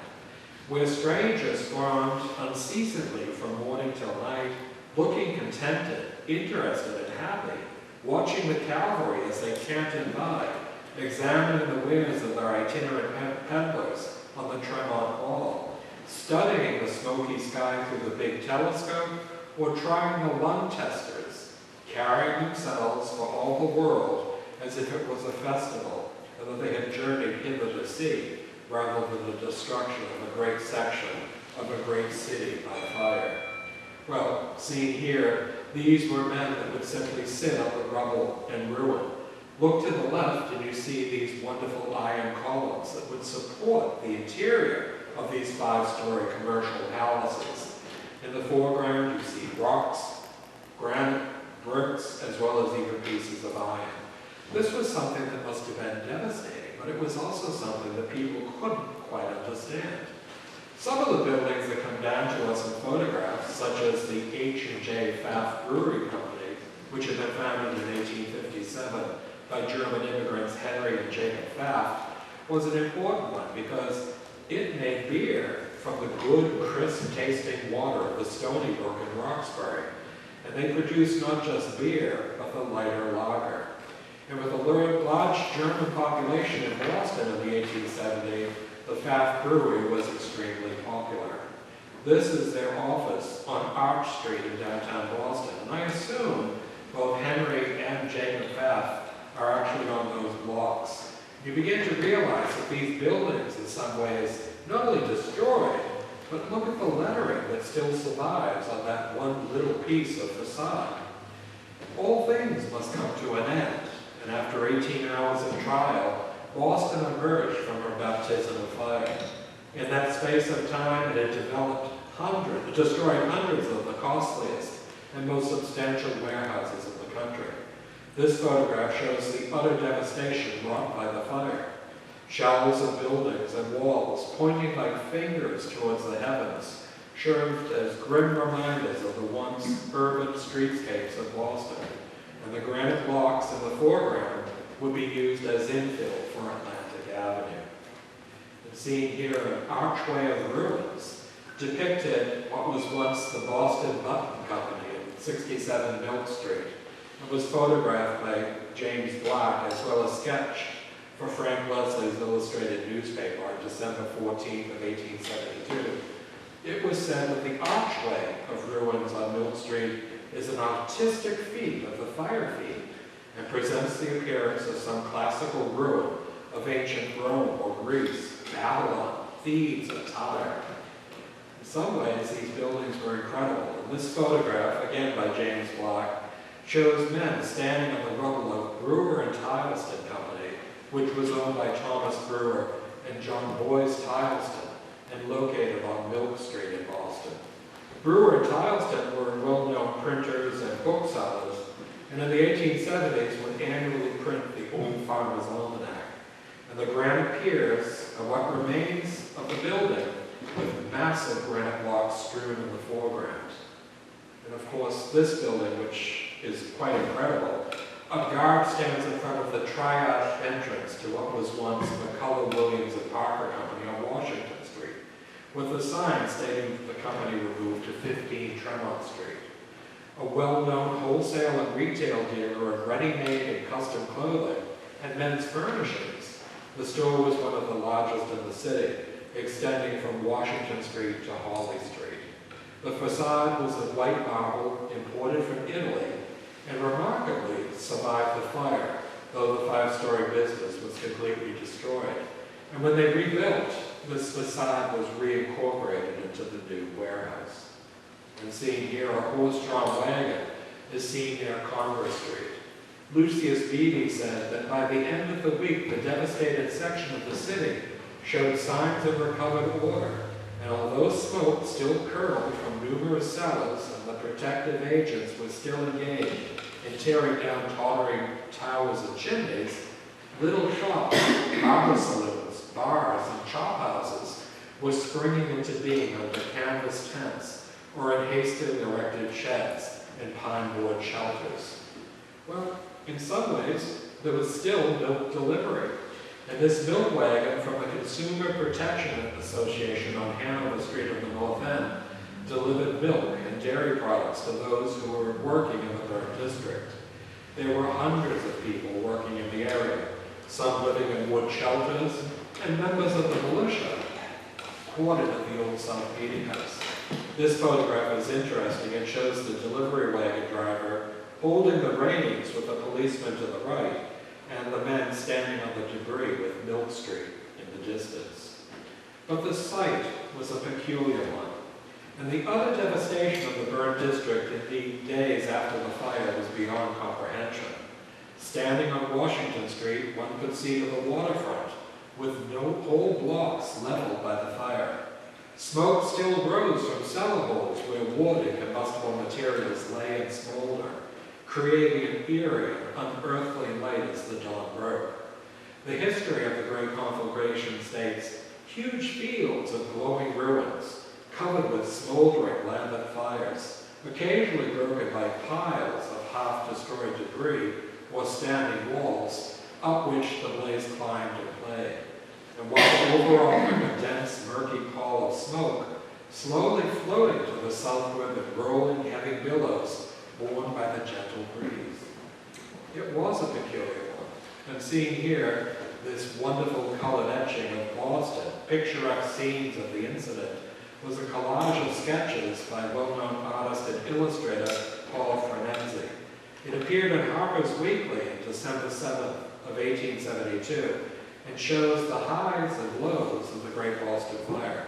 [SPEAKER 2] where strangers thronged unceasingly from morning till night, looking contented, interested, and happy, watching the cavalry as they cantered by, examining the wares of their itinerant peddlers on the Tremont Wall, studying the smoky sky through the big telescope, or trying the lung testers, carrying themselves for all the world as if it was a festival, and that they had journeyed hither to see, rather than the destruction of a great section of a great city by fire. Well, seen here, these were men that would simply sit on the rubble and ruin. Look to the left and you see these wonderful iron columns that would support the interior of these 5-story commercial palaces. In the foreground you see rocks, granite, bricks, as well as even pieces of iron. This was something that must have been devastating, but it was also something that people couldn't quite understand. Some of the buildings that come down to us in photographs, such as the H&J Pfaff Brewery Company, which had been founded in 1857 by German immigrants Henry and Jacob Pfaff, was an important one because it made beer from the good, crisp-tasting water of the Stony Brook in Roxbury. And they produced not just beer, but the lighter lager. And with a large German population in Boston in the 1870s, the Pfaff Brewery was extremely popular. This is their office on Arch Street in downtown Boston. And I assume both Henry and Jacob Pfaff are actually on those blocks. You begin to realize that these buildings, in some ways, not only destroyed, but look at the lettering that still survives on that one little piece of facade. All things must come to an end, and after 18 hours of trial, Boston emerged from her baptism of fire. In that space of time, it had destroyed hundreds of the costliest and most substantial warehouses in the country. This photograph shows the utter devastation wrought by the fire. Showers of buildings and walls, pointing like fingers towards the heavens, served as grim reminders of the once urban streetscapes of Boston. And the granite blocks in the foreground would be used as infill for Atlantic Avenue. And seen here, an archway of ruins depicted what was once the Boston Button Company at 67 Milk Street. It was photographed by James Black as well as sketched for Frank Leslie's illustrated newspaper on December 14th of 1872. It was said that the archway of ruins on Milk Street is an artistic feat of the fire fiend and presents the appearance of some classical ruin of ancient Rome or Greece, Babylon, Thebes, or Tyre. In some ways, these buildings were incredible. And this photograph, again by James Black, shows men standing on the rubble of Brewer and Tileston Company, which was owned by Thomas Brewer and John Boyce Tileston, and located on Milk Street in Boston. Brewer and Tileston were well-known printers and booksellers, and in the 1870s would annually print the Old Farmer's Almanac. And the granite piers are what remains of the building, with massive granite blocks strewn in the foreground. And of course, this building, which is quite incredible, a guard stands in front of the triage entrance to what was once McCullough, Williams and Parker Company on Washington Street, with a sign stating that the company would move to 15 Tremont Street. A well-known wholesale and retail dealer of ready-made and custom clothing and men's furnishings, the store was one of the largest in the city, extending from Washington Street to Hawley Street. The facade was of white marble imported from Italy and remarkably survived the fire, though the 5-story business was completely destroyed. And when they rebuilt, this facade was reincorporated into the new warehouse. And seen here, a horse-drawn wagon is seen near Congress Street. Lucius Beebe said that by the end of the week, the devastated section of the city showed signs of recovered order, and although smoke still curled from numerous cellars and the protective agents were still engaged in tearing down tottering towers and chimneys, little shops, barber saloons, bars, and chop houses were springing into being under canvas tents or in hastily erected sheds and pine board shelters. Well, in some ways, there was still milk delivery. And this milk wagon from the Consumer Protection Association on Hanover Street of the North End delivered milk and dairy products to those who were working in the burnt district. There were hundreds of people working in the area, some living in wood shelters, and members of the militia quartered at the Old South Meeting House. This photograph is interesting. It shows the delivery wagon driver holding the reins with the policeman to the right, and the men standing on the debris with Milk Street in the distance. But the site was a peculiar one. And the utter devastation of the burnt district in the days after the fire was beyond comprehension. Standing on Washington Street, one could see to the waterfront, with no whole blocks leveled by the fire. Smoke still rose from cellar holes where wood and combustible materials lay and smolder, creating an eerie and unearthly light as the dawn broke. The history of the Great Conflagration states huge fields of glowing ruins, covered with smoldering lambent fires, occasionally broken by piles of half-destroyed debris or standing walls, up which the blaze climbed and played. And while overall a dense, murky pall of smoke, slowly floating to the southward with rolling heavy billows borne by the gentle breeze. It was a peculiar one, and seeing here this wonderful colored etching of Boston, picturesque scenes of the incident, was a collage of sketches by well-known artist and illustrator Paul Frenenzi. It appeared in Harper's Weekly on December 7th of 1872 and shows the highs and lows of the Great Boston Fire.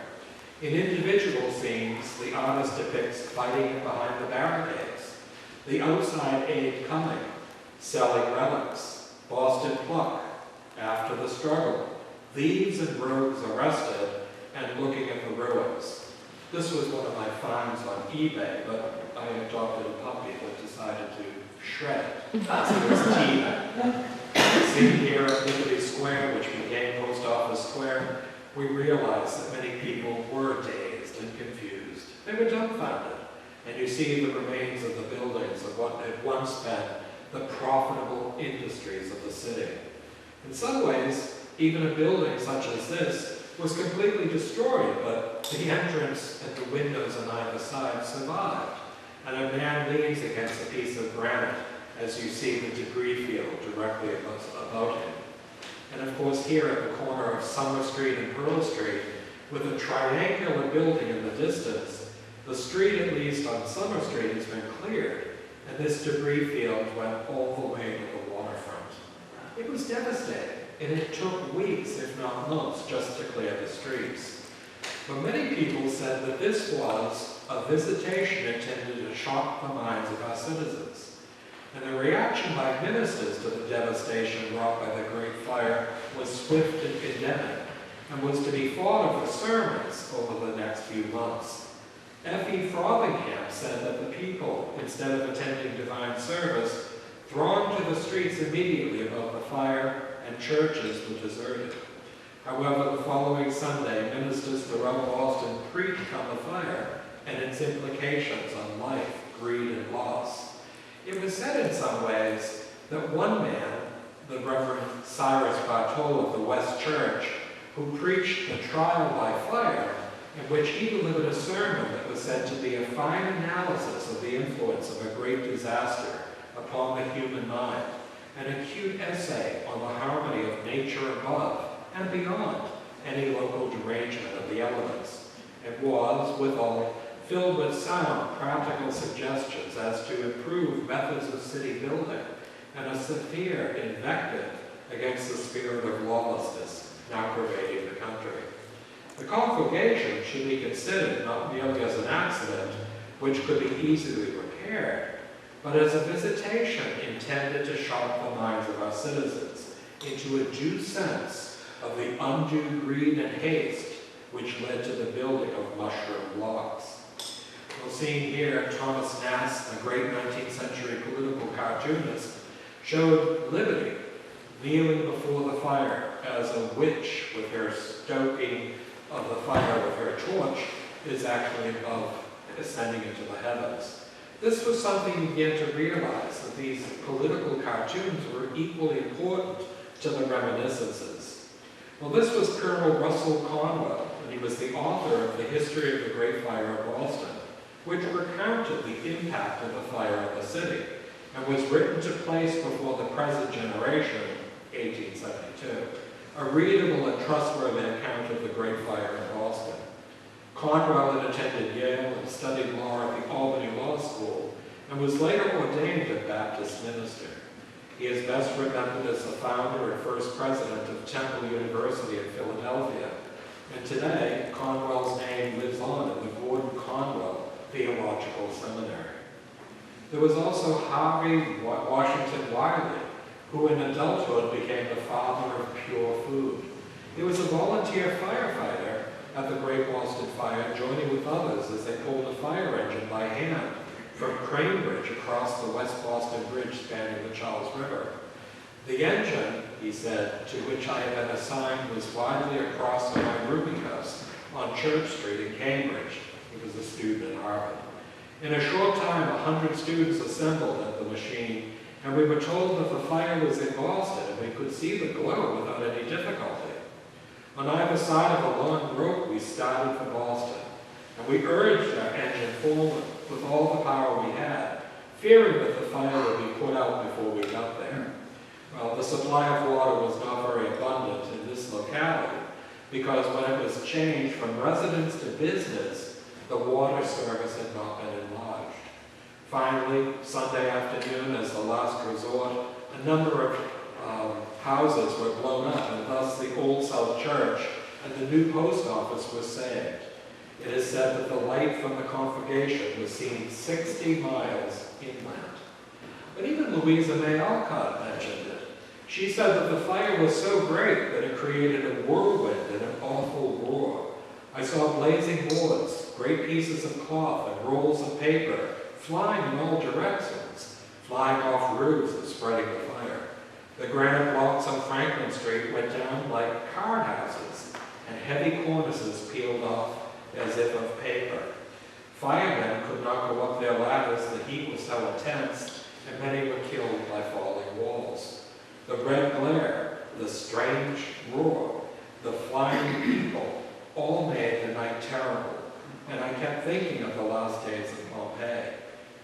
[SPEAKER 2] In individual scenes, the artist depicts fighting behind the barricades, the outside aid coming, selling relics, Boston pluck, after the struggle, thieves and rogues arrested, and looking at the ruins. This was one of my finds on eBay, but I adopted a puppy that decided to shred it. So it was teething. Seen here at Liberty Square, which became Post Office Square, we realized that many people were dazed and confused. They were dumbfounded. And you see the remains of the buildings of what had once been the profitable industries of the city. In some ways, even a building such as this was completely destroyed, but the entrance and the windows on either side survived. And a man leans against a piece of granite as you see the debris field directly about him. And of course, here at the corner of Summer Street and Pearl Street, with a triangular building in the distance, the street, at least on Summer Street, has been cleared, and this debris field went all the way to the waterfront. It was devastating, and it took weeks, if not months, just to clear the streets. But many people said that this was a visitation intended to shock the minds of our citizens. And the reaction by ministers to the devastation wrought by the Great Fire was swift and condemning, and was to be thought of for sermons over the next few months. F.E. Frothingham said that the people, instead of attending divine service, thronged to the streets immediately above the fire, and churches were deserted. However, the following Sunday, ministers throughout Boston preached on the fire and its implications on life, greed, and loss. It was said in some ways that one man, the Reverend Cyrus Bartol of the West Church, who preached the trial by fire, in which he delivered a sermon that was said to be a fine analysis of the influence of a great disaster upon the human mind, an acute essay on the harmony of nature above and beyond any local derangement of the elements. It was, withal, filled with sound, practical suggestions as to improve methods of city building and a severe invective against the spirit of lawlessness now pervading the country. The conflagration should be considered not merely as an accident, which could be easily repaired, but as a visitation intended to shock the minds of our citizens into a due sense of the undue greed and haste which led to the building of mushroom blocks. Well, seeing here, Thomas Nast, the great 19th century political cartoonist, showed Liberty kneeling before the fire as a witch with her stoking of the fire with her torch is actually above, ascending into the heavens. This was something you began to realize, that these political cartoons were equally important to the reminiscences. Well, this was Colonel Russell Conwell, and he was the author of The History of the Great Fire of Boston, which recounted the impact of the fire on the city, and was written to place before the present generation, 1872, a readable and trustworthy account of the Great Fire in Boston. Conwell had attended Yale and studied law at the Albany Law School, and was later ordained a Baptist minister. He is best remembered as the founder and first president of Temple University in Philadelphia, And today, Conwell's name lives on in the Gordon Conwell Theological Seminary. There was also Harvey Washington Wiley, who in adulthood became the father of pure food. He was a volunteer firefighter at the Great Boston Fire, joining with others as they pulled a fire engine by hand from Crane Bridge across the West Boston Bridge spanning the Charles River. The engine, he said, to which I had been assigned was widely across my rooming house on Church Street in Cambridge. He was a student at Harvard. In a short time, 100 students assembled at the machine, and we were told that the fire was in Boston, and we could see the glow without any difficulty. On either side of a long rope, we started for Boston, and we urged our engine forward with all the power we had, fearing that the fire would be put out before we got there. Well, the supply of water was not very abundant in this locality, because when it was changed from residence to business, the water service had not been enlarged. Finally, Sunday afternoon, as the last resort, a number of houses were blown up, and thus the Old South Church and the new post office were saved. It is said that the light from the congregation was seen 60 miles inland. But even Louisa May Alcott mentioned it. She said that the fire was so great that it created a whirlwind and an awful roar. I saw blazing boards, great pieces of cloth, and rolls of paper flying in all directions, flying off roofs and spreading the fire. The granite blocks on Franklin Street went down like card houses, and heavy cornices peeled off as if of paper. Firemen could not go up their ladders, the heat was so intense, and many were killed by falling walls. The red glare, the strange roar, the flying people, all made the night terrible, and I kept thinking of the last days of Pompeii.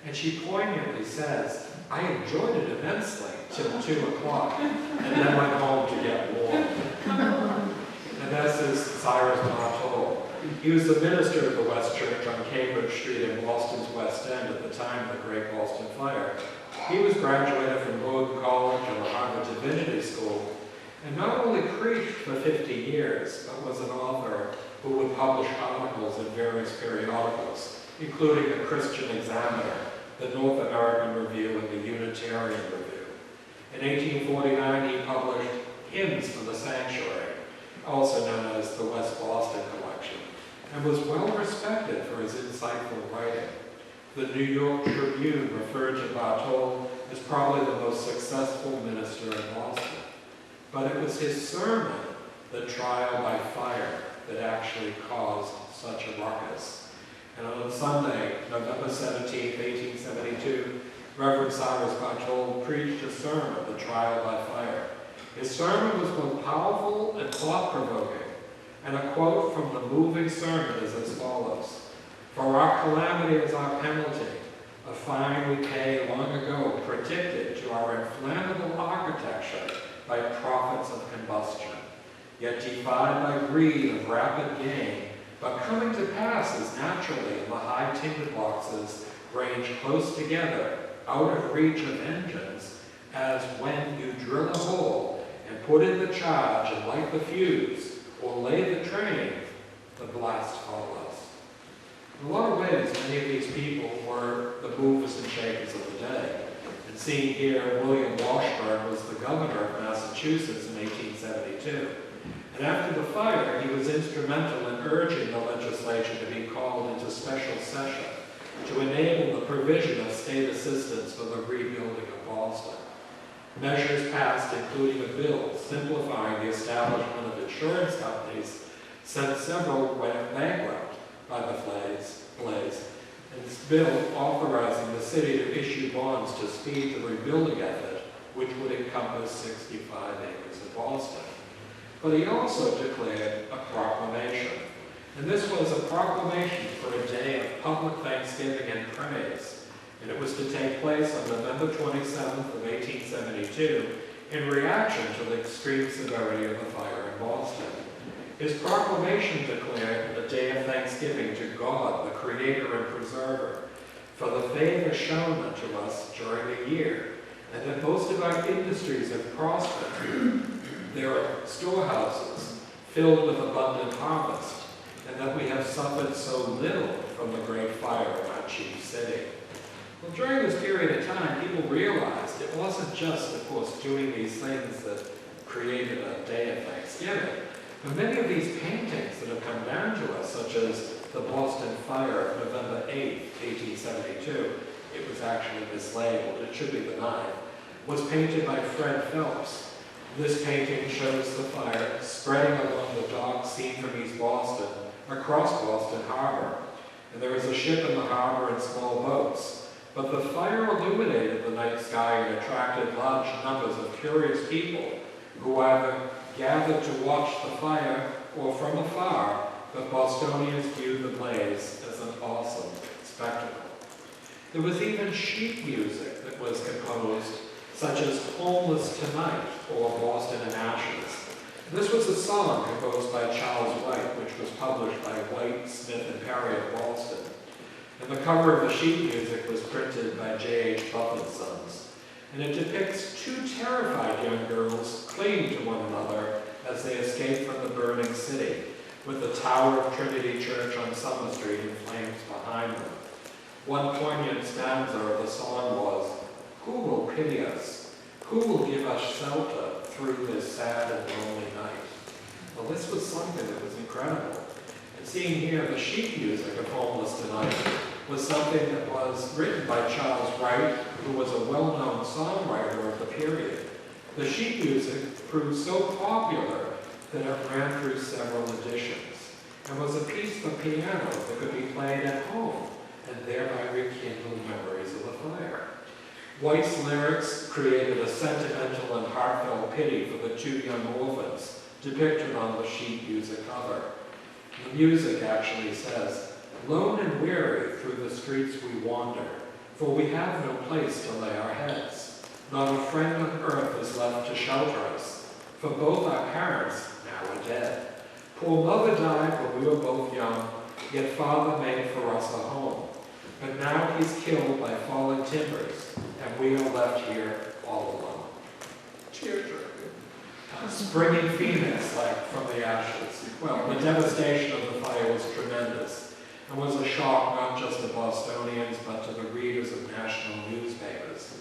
[SPEAKER 2] And she poignantly says, I enjoyed it immensely till 2 o'clock, and then went home to get warm. And this is Cyrus Bartol. He was the minister of the West Church on Cambridge Street in Boston's West End at the time of the Great Boston Fire. He was graduated from Gordon College and the Harvard Divinity School, and not only preached for 50 years, but was an author who would publish articles in various periodicals, including the Christian Examiner, the North American Review, and the Unitarian Review. In 1849, he published Hymns for the Sanctuary, also known as the West Boston Collection, and was well respected for his insightful writing. The New York Tribune referred to Bartol as probably the most successful minister in Boston. But it was his sermon, The Trial by Fire, that actually caused such a ruckus. And on Sunday, November 17, 1872, Reverend Cyrus Bartol preached a sermon, The Trial by Fire. His sermon was both powerful and thought-provoking, and a quote from the moving sermon is as follows: "For our calamity is our penalty, a fine we pay long ago, predicted to our inflammable architecture by prophets of combustion, yet defied by greed of rapid gain, but coming to pass as naturally in the high timber boxes ranged close together, out of reach of engines, as when you drill a hole and put in the charge and light the fuse, or lay the train, the blast follows." In a lot of ways, many of these people were the movers and shakers of the day. And seen here, William Washburn was the governor of Massachusetts in 1872. And after the fire, he was instrumental in urging the legislature to be called into special session to enable the provision of state assistance for the rebuilding of Boston. Measures passed, including a bill simplifying the establishment of insurance companies, sent several went bankrupt by the blaze, and this bill authorizing the city to issue bonds to speed the rebuilding effort, which would encompass 65 acres of Boston. But he also declared a proclamation, and this was a proclamation for a day of public thanksgiving and praise, and it was to take place on November 27th of 1872 in reaction to the extreme severity of the fire in Boston. His proclamation declared a day of thanksgiving to God, the Creator and Preserver, for the favor shown unto us during the year, and that most of our industries have prospered. There are storehouses, filled with abundant harvest, and that we have suffered so little from the great fire in our chief city. Well, during this period of time, people realized it wasn't just, of course, doing these things that created a day of Thanksgiving, but many of these paintings that have come down to us, such as the Boston Fire of November 8, 1872, it was actually mislabeled, it should be the 9th, was painted by Fred Phelps. This painting shows the fire spreading along the dock seen from East Boston across Boston Harbor. And there was a ship in the harbor and small boats. But the fire illuminated the night sky and attracted large numbers of curious people who either gathered to watch the fire or from afar, but Bostonians viewed the blaze as an awesome spectacle. There was even sheet music that was composed, such as Homeless Tonight or Boston in Ashes. This was a song composed by Charles White, which was published by White, Smith, and Perry of Boston. And the cover of the sheet music was printed by J.H. Buffett Sons. And it depicts two terrified young girls clinging to one another as they escape from the burning city, with the tower of Trinity Church on Summer Street in flames behind them. One poignant stanza of the song was, "Who will pity us? Who will give us shelter through this sad and lonely night?" Well, this was something that was incredible. And seeing here the sheet music of Homeless Tonight was something that was written by Charles Wright, who was a well-known songwriter of the period. The sheet music proved so popular that it ran through several editions and was a piece for piano that could be played at home and thereby rekindle memories of the fire. White's lyrics created a sentimental and heartfelt pity for the two young orphans depicted on the sheet music cover. The music actually says, "Lone and weary through the streets we wander, for we have no place to lay our heads. Not a friend on earth is left to shelter us, for both our parents now are dead. Poor mother died when we were both young, yet father made for us a home. But now he's killed by fallen timbers, and we are left here all alone." Teardrop. Springing phoenix like from the ashes. Well, the devastation of the fire was tremendous and was a shock not just to Bostonians but to the readers of national newspapers.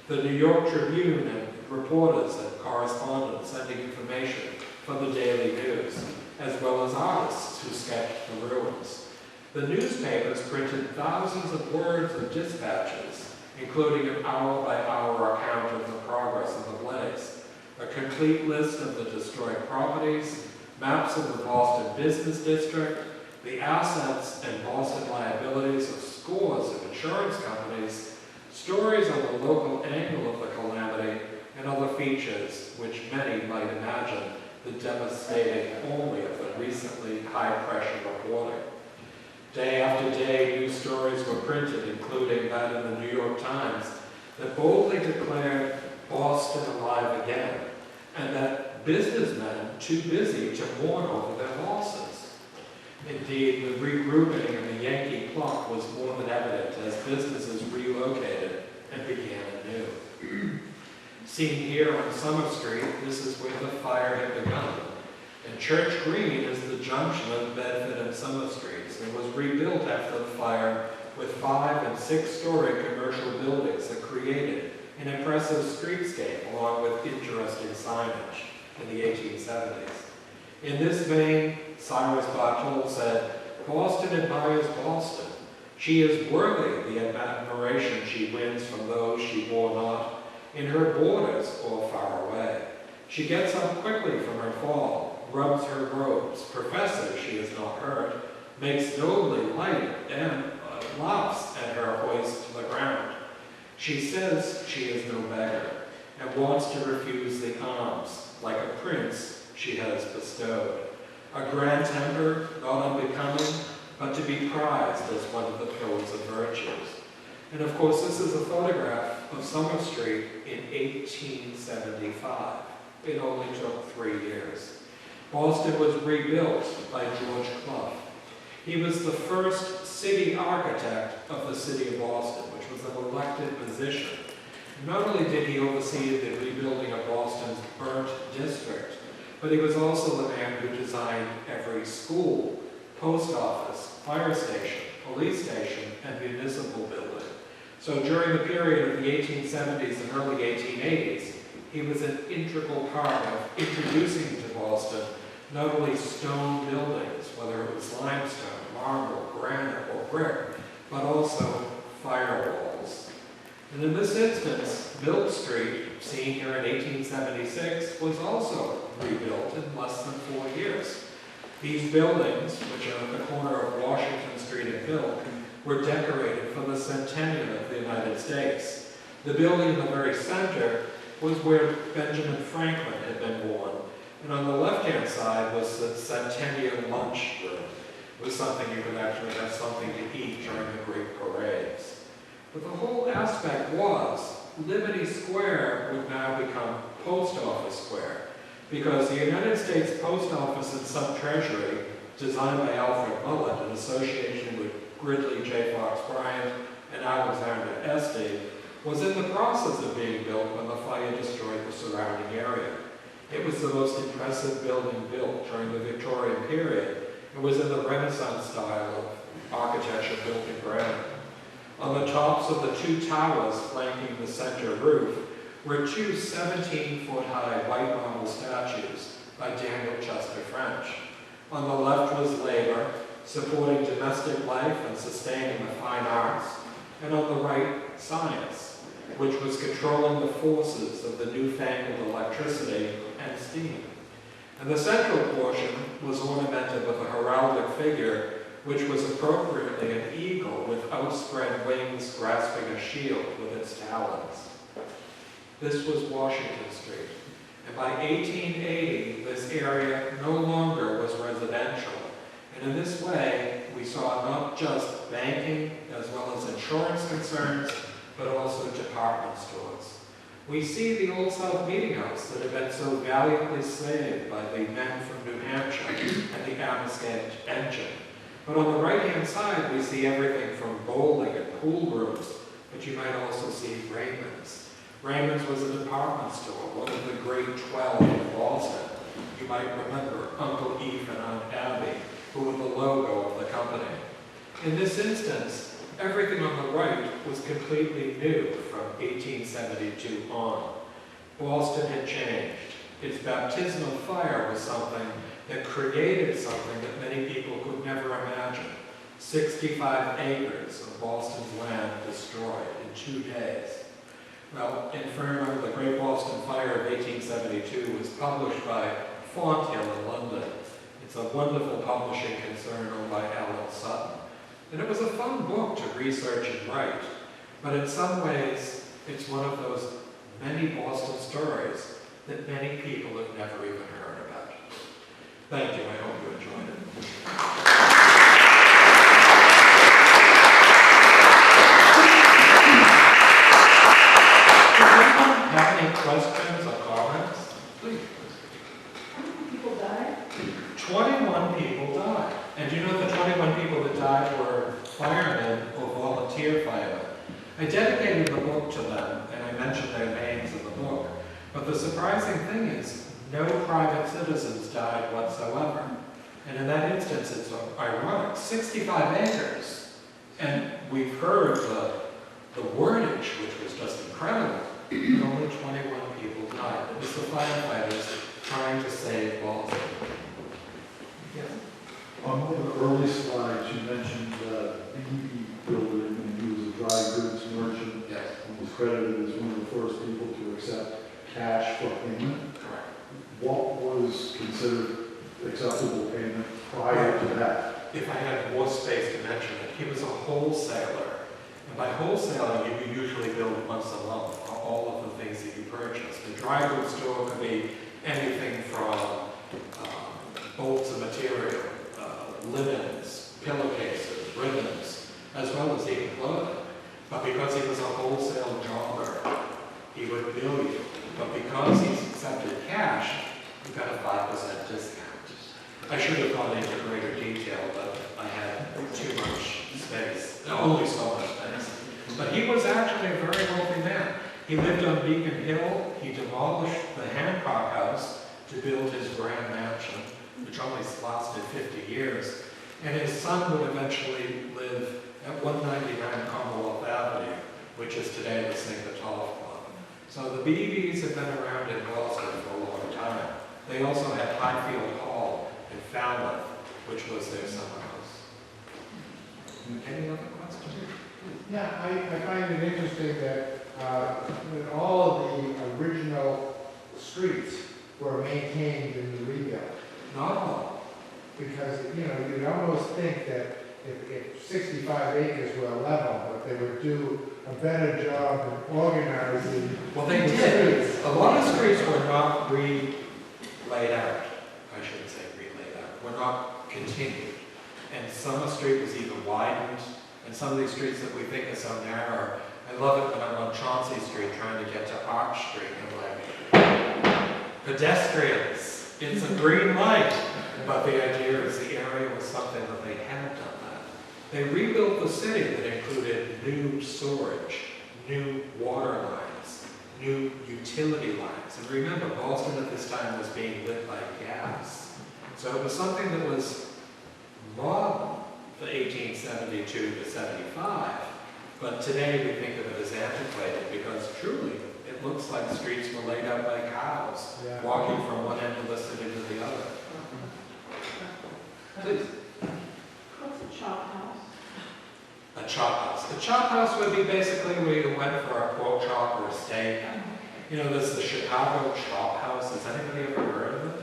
[SPEAKER 2] The New York Tribune and reporters and correspondents sending information for the Daily News, as well as artists who sketched the ruins. The newspapers printed thousands of words of dispatches, including an hour-by-hour account of the progress of the blaze, a complete list of the destroyed properties, maps of the Boston business district, the assets and Boston liabilities of scores of insurance companies, stories on the local angle of the calamity, and other features which many might imagine the devastating only of the recently high-pressure reporting. Day after day, news stories were printed, including that in the New York Times, that boldly declared Boston alive again, and that businessmen too busy to mourn over their losses. Indeed, the regrouping of the Yankee pluck was more than evident as businesses relocated and began anew. Seen here on Summer Street, this is where the fire had begun. And Church Green is the junction of Bedford and Summer Streets, and was rebuilt after the fire with 5- and 6-story commercial buildings that created an impressive streetscape along with interesting signage in the 1870s. In this vein, Cyrus Bartol said, "Boston admires Boston. She is worthy the admiration she wins from those she bore not, in her borders or far away. She gets up quickly from her fall, rubs her robes, professes she is not hurt, makes nobly light, and laughs at her hoist to the ground. She says she is no beggar, and wants to refuse the alms, like a prince she has bestowed. A grand temper, not unbecoming, but to be prized as one of the pillars of virtues." And of course, this is a photograph of Summer Street in 1875. It only took 3 years. Boston was rebuilt by George Clough. He was the first city architect of the city of Boston, which was an elected position. Not only did he oversee the rebuilding of Boston's burnt district, but he was also the man who designed every school, post office, fire station, police station, and municipal building. So during the period of the 1870s and early 1880s, he was an integral part of introducing to Boston not only stone buildings, whether it was limestone, marble, granite, or brick, but also firewalls. And in this instance, Mill Street, seen here in 1876, was also rebuilt in less than 4 years. These buildings, which are at the corner of Washington Street and Mill, were decorated for the centennial of the United States. The building in the very center was where Benjamin Franklin had been born. And on the left-hand side was the centennial lunch room. It was something you could actually have something to eat during the great parades. But the whole aspect was Liberty Square would now become Post Office Square, because the United States Post Office and Sub-Treasury, designed by Alfred Mullett in association with Gridley J. Fox Bryant and Alexander Esty, was in the process of being built when the fire destroyed the surrounding area. It was the most impressive building built during the Victorian period. It was in the Renaissance style of architecture built in granite. On the tops of the 2 towers flanking the center roof were 2 17-foot-high white marble statues by Daniel Chester French. On the left was labor, supporting domestic life and sustaining the fine arts, and on the right, science, which was controlling the forces of the newfangled electricity and steam. And the central portion was ornamented with a heraldic figure, which was appropriately an eagle with outspread wings grasping a shield with its talons. This was Washington Street, and by 1880, this area no longer was residential. And in this way, we saw not just banking as well as insurance concerns, but also department stores. We see the Old South Meeting House that had been so valiantly saved by the men from New Hampshire and the Amherst engine. But on the right-hand side, we see everything from bowling and pool rooms, but you might also see Raymond's. Raymond's was a department store, one of the great 12 in Boston. You might remember Uncle Eve and Aunt Abby, who were the logo of the company. In this instance, everything on the right was completely new from 1872 on. Boston had changed. Its baptismal fire was something that created something that many people could never imagine. 65 acres of Boston's land destroyed in 2 days. Well, Inferno, the Great Boston Fire of 1872, was published by Fonthill in London. It's a wonderful publishing concern owned by Alan Sutton. And it was a fun book to research and write, but in some ways, it's one of those many Boston stories that many people have never even heard about. Thank you, I hope you enjoyed it. Does anyone have any questions or comments? Please.
[SPEAKER 4] How many people died?
[SPEAKER 2] 21 people died. And you know the 21 people that died were firemen or volunteer firemen. I dedicated the book to them, and I mentioned their names in the book. But the surprising thing is, no private citizens died whatsoever. And in that instance, it's ironic, 65 acres. And we've heard the wordage, which was just incredible, but only 21 people died. It was the firefighters trying to save Boston. Yes?
[SPEAKER 5] On one of the early slides, you mentioned the E.E. builder, and he was a dry goods merchant.
[SPEAKER 2] Yes.
[SPEAKER 5] And was credited as one of the first people to accept cash for payment.
[SPEAKER 2] Correct.
[SPEAKER 5] What was considered acceptable payment prior to that?
[SPEAKER 2] If I had more space to mention it, he was a wholesaler. And by wholesaling, you usually bill once a month for all of the things that you purchase. The dry goods store could be anything from bolts of material, linens, pillowcases, ribbons, as well as even clothing. But because he was a wholesale jobber, he would bill you. But because he's accepted cash, you got a 5% discount. I should have gone into greater detail, but I had too much space, only so much space. But he was actually a very wealthy man. He lived on Beacon Hill. He demolished the Hancock House to build his grand mansion, which only lasted 50 years, and his son would eventually live at 199 Commonwealth Avenue, which is today the St. Club. So the BBs have been around in Boston for a long time. They also had Highfield Hall in Falmouth, which was their summer house. Any other questions?
[SPEAKER 6] Yeah, I find it interesting that all of the original streets were maintained in the rebuild.
[SPEAKER 2] Not all.
[SPEAKER 6] Because, you'd almost think that if 65 acres were level, but they would do a better job of organizing.
[SPEAKER 2] Well, they
[SPEAKER 6] the
[SPEAKER 2] did.
[SPEAKER 6] streets.
[SPEAKER 2] A lot of streets were not laid out. I shouldn't say laid out. Were not continued. And Summer Street was even widened. And some of these streets that we think are so narrow, I love it when I'm on Chauncey Street trying to get to Arch Street. I'm like, pedestrians, it's a green light. But the idea is the area was something that they had done that. They rebuilt the city that included new storage, new water lines, new utility lines. And remember, Boston at this time was being lit by gas. So it was something that was modern for 1872 to 75. But today we think of it as antiquated because truly it looks like streets were laid out by cows,
[SPEAKER 6] Yeah.
[SPEAKER 2] walking from one end of the city to the other. Please.
[SPEAKER 4] What's a chop house?
[SPEAKER 2] A chop house. A chop house would be basically where you went for a pork chop or a steak. There's the Chicago Chop House. Has anybody ever heard of it?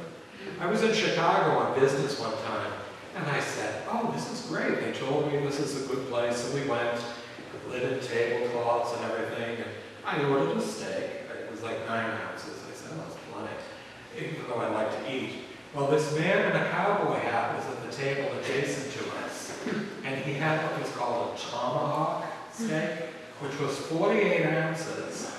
[SPEAKER 2] I was in Chicago on business one time, and I said, oh, this is great. They told me this is a good place, so we went, linen tablecloths and everything, and I ordered a steak. It was like 9 ounces. I said, oh, that's plenty, even though I like to eat. Well, this man in a cowboy hat was at the table adjacent to us, and he had what was called a tomahawk steak, which was 48 ounces,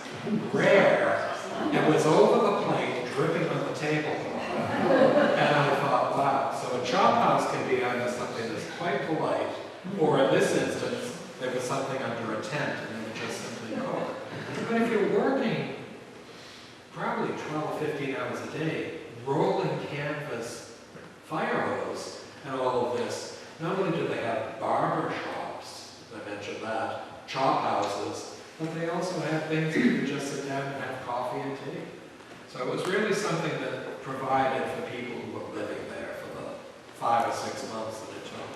[SPEAKER 2] rare, and was over the plate, dripping on the tablecloth. And I thought, wow, so a chop house can be either something that's quite polite, or in this instance, there was something under a tent, and they would just simply cook. But if you're working probably 12 or 15 hours a day, rolling canvas fire hose and all of this, not only do they have barber shops, I mentioned that, chop houses, but they also have things that you can just sit down and have coffee and tea. So it was really something that provided for people who were living there for the 5 or 6 months that it took.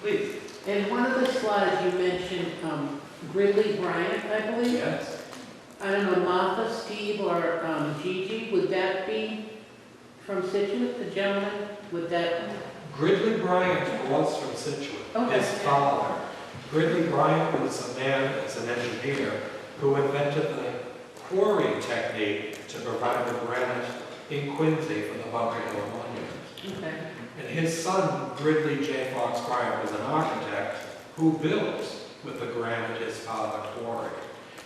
[SPEAKER 2] Please.
[SPEAKER 1] In one of the slides you mentioned Gridley Bryant, I believe.
[SPEAKER 2] Yes.
[SPEAKER 1] I don't know, Martha, Steve, or Gigi, would that be from Scituate, the gentleman? Would that?
[SPEAKER 2] Gridley Bryant was from Scituate.
[SPEAKER 1] Okay.
[SPEAKER 2] His father. Gridley Bryant was a man, as an engineer, who invented the quarry technique to provide the granite in Quincy for the Bunker Hill Monument.
[SPEAKER 1] Okay.
[SPEAKER 2] And his son, Gridley J. Fox Bryant, was an architect who built with the granite his father quarried.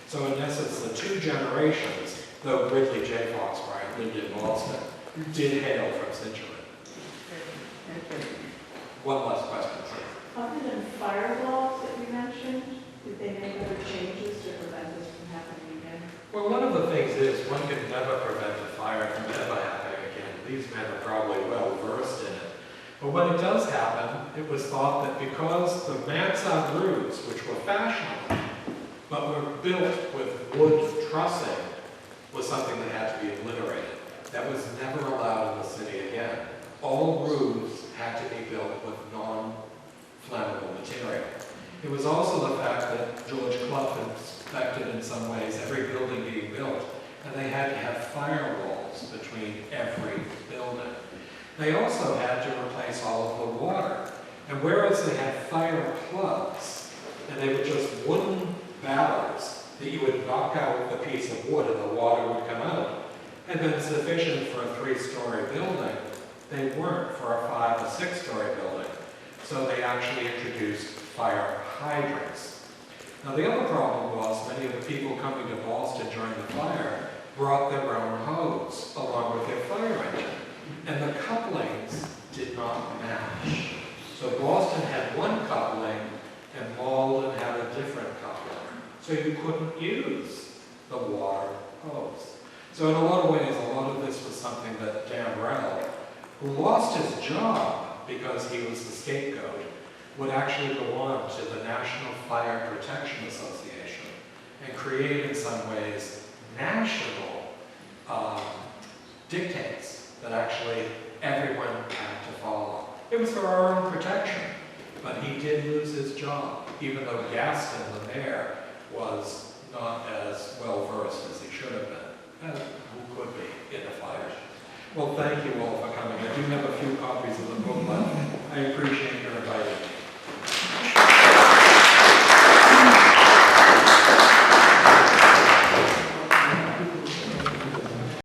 [SPEAKER 2] So in essence, the 2 generations, though Gridley J. Fox Bryant lived in Boston, did hail from Scituate.
[SPEAKER 1] Okay.
[SPEAKER 2] One last question, please.
[SPEAKER 4] Other than firewalls that you mentioned, did they make other changes to prevent this from happening again?
[SPEAKER 2] Well, one of the things is one can never prevent a fire from ever happening again. These men are probably well versed in it. But when it does happen, it was thought that because the mansard roofs, which were fashionable, but were built with wood trussing, was something that had to be obliterated. That was never allowed in the city again. All roofs had to be built with non-flammable material. It was also the fact that George Clough inspected in some ways every building being built, and they had to have firewalls between every building. They also had to replace all of the water. And whereas they had fire plugs, and they were just wooden barrels that you would knock out with a piece of wood and the water would come out, had been sufficient for a 3-story building, they weren't for a 5 or 6-story building. So they actually introduced fire hydrants. Now the other problem was many of the people coming to Boston during the fire brought their own hose along with their fire engine. And the couplings did not match. So Boston had one coupling and Malden had a different coupling. So you couldn't use the water hose. So in a lot of ways, a a lot of this was something that Dan Rell, who lost his job because he was the scapegoat, would actually go on to the National Fire Protection Association and create, in some ways, national dictates that actually everyone had to follow. It was for our own protection, but he did lose his job, even though Gaston, the mayor, was not as well versed as he should have been, who could be in the fires. Well, thank you all for coming. I do have a few copies of the book left. I appreciate